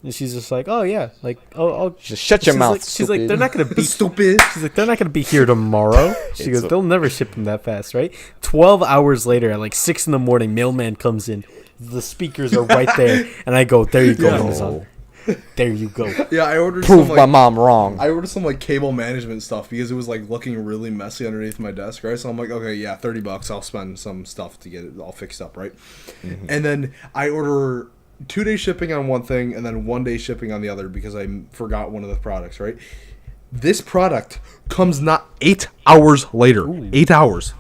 And she's just like, oh yeah, like I'll just shut your mouth. She's like, they're not gonna be stupid. She's like, they're not gonna be here tomorrow. She goes, they'll never ship them that fast, right? 12 hours later, at like 6 a.m, mailman comes in. The speakers are right there, and I go, there you go, Amazon. There you go. Yeah, I ordered Prove some my like mom wrong. I ordered some like cable management stuff because it was like looking really messy underneath my desk, right? So I'm like, okay, yeah, $30. I'll spend some stuff to get it all fixed up, right? Mm-hmm. And then I order 2-day shipping on one thing and then 1 day shipping on the other because I forgot one of the products, right? This product comes not 8 hours later. Ooh. 8 hours.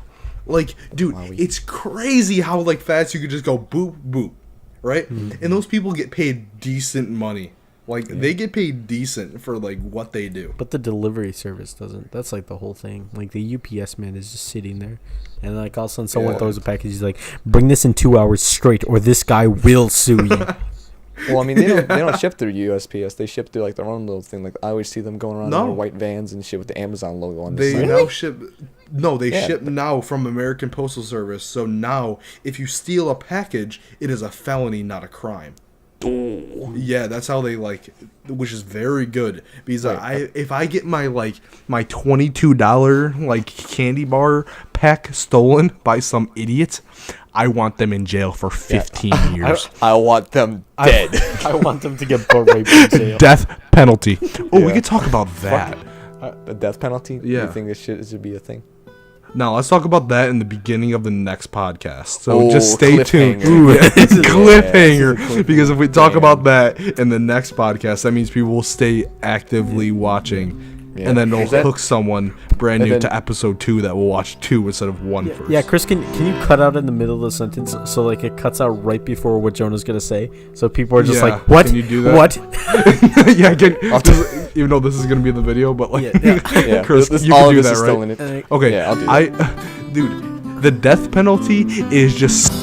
Like, dude, it's crazy how like fast you could just go boop boop, right? Mm-hmm. And those people get paid decent money. Like they get paid decent for like what they do. But the delivery service doesn't. That's like the whole thing. Like the UPS man is just sitting there, and like all of a sudden someone throws a package. He's like, "Bring this in 2 hours straight, or this guy will sue you." Well, I mean, they don't ship through USPS. They ship through like their own little thing. Like I always see them going around in their white vans and shit with the Amazon logo on the side. They now ship. No, they ship now from American Postal Service. So now, if you steal a package, it is a felony, not a crime. Ooh. Yeah, that's how they like, which is very good because if I get my my $22 like candy bar pack stolen by some idiot, I want them in jail for 15 years. I want them dead. I want them to get boat raped in jail. Death penalty. Oh, we could talk about that. The death penalty? Yeah. Do you think this should be a thing? Now, let's talk about that in the beginning of the next podcast. So just stay tuned. Ooh, cliffhanger. Because if we talk about that in the next podcast, that means people will stay actively watching. Yeah. And then they'll hook someone brand new to episode 2 that will watch 2 instead of 1 first. Yeah, Chris, can you cut out in the middle of the sentence so like it cuts out right before what Jonah's going to say? So people are just like, what? Can you do that? What? Yeah, even though this is going to be in the video, but like, Chris, this, you can do that, right? In it. Okay, yeah, I'll do that. Dude, the death penalty is just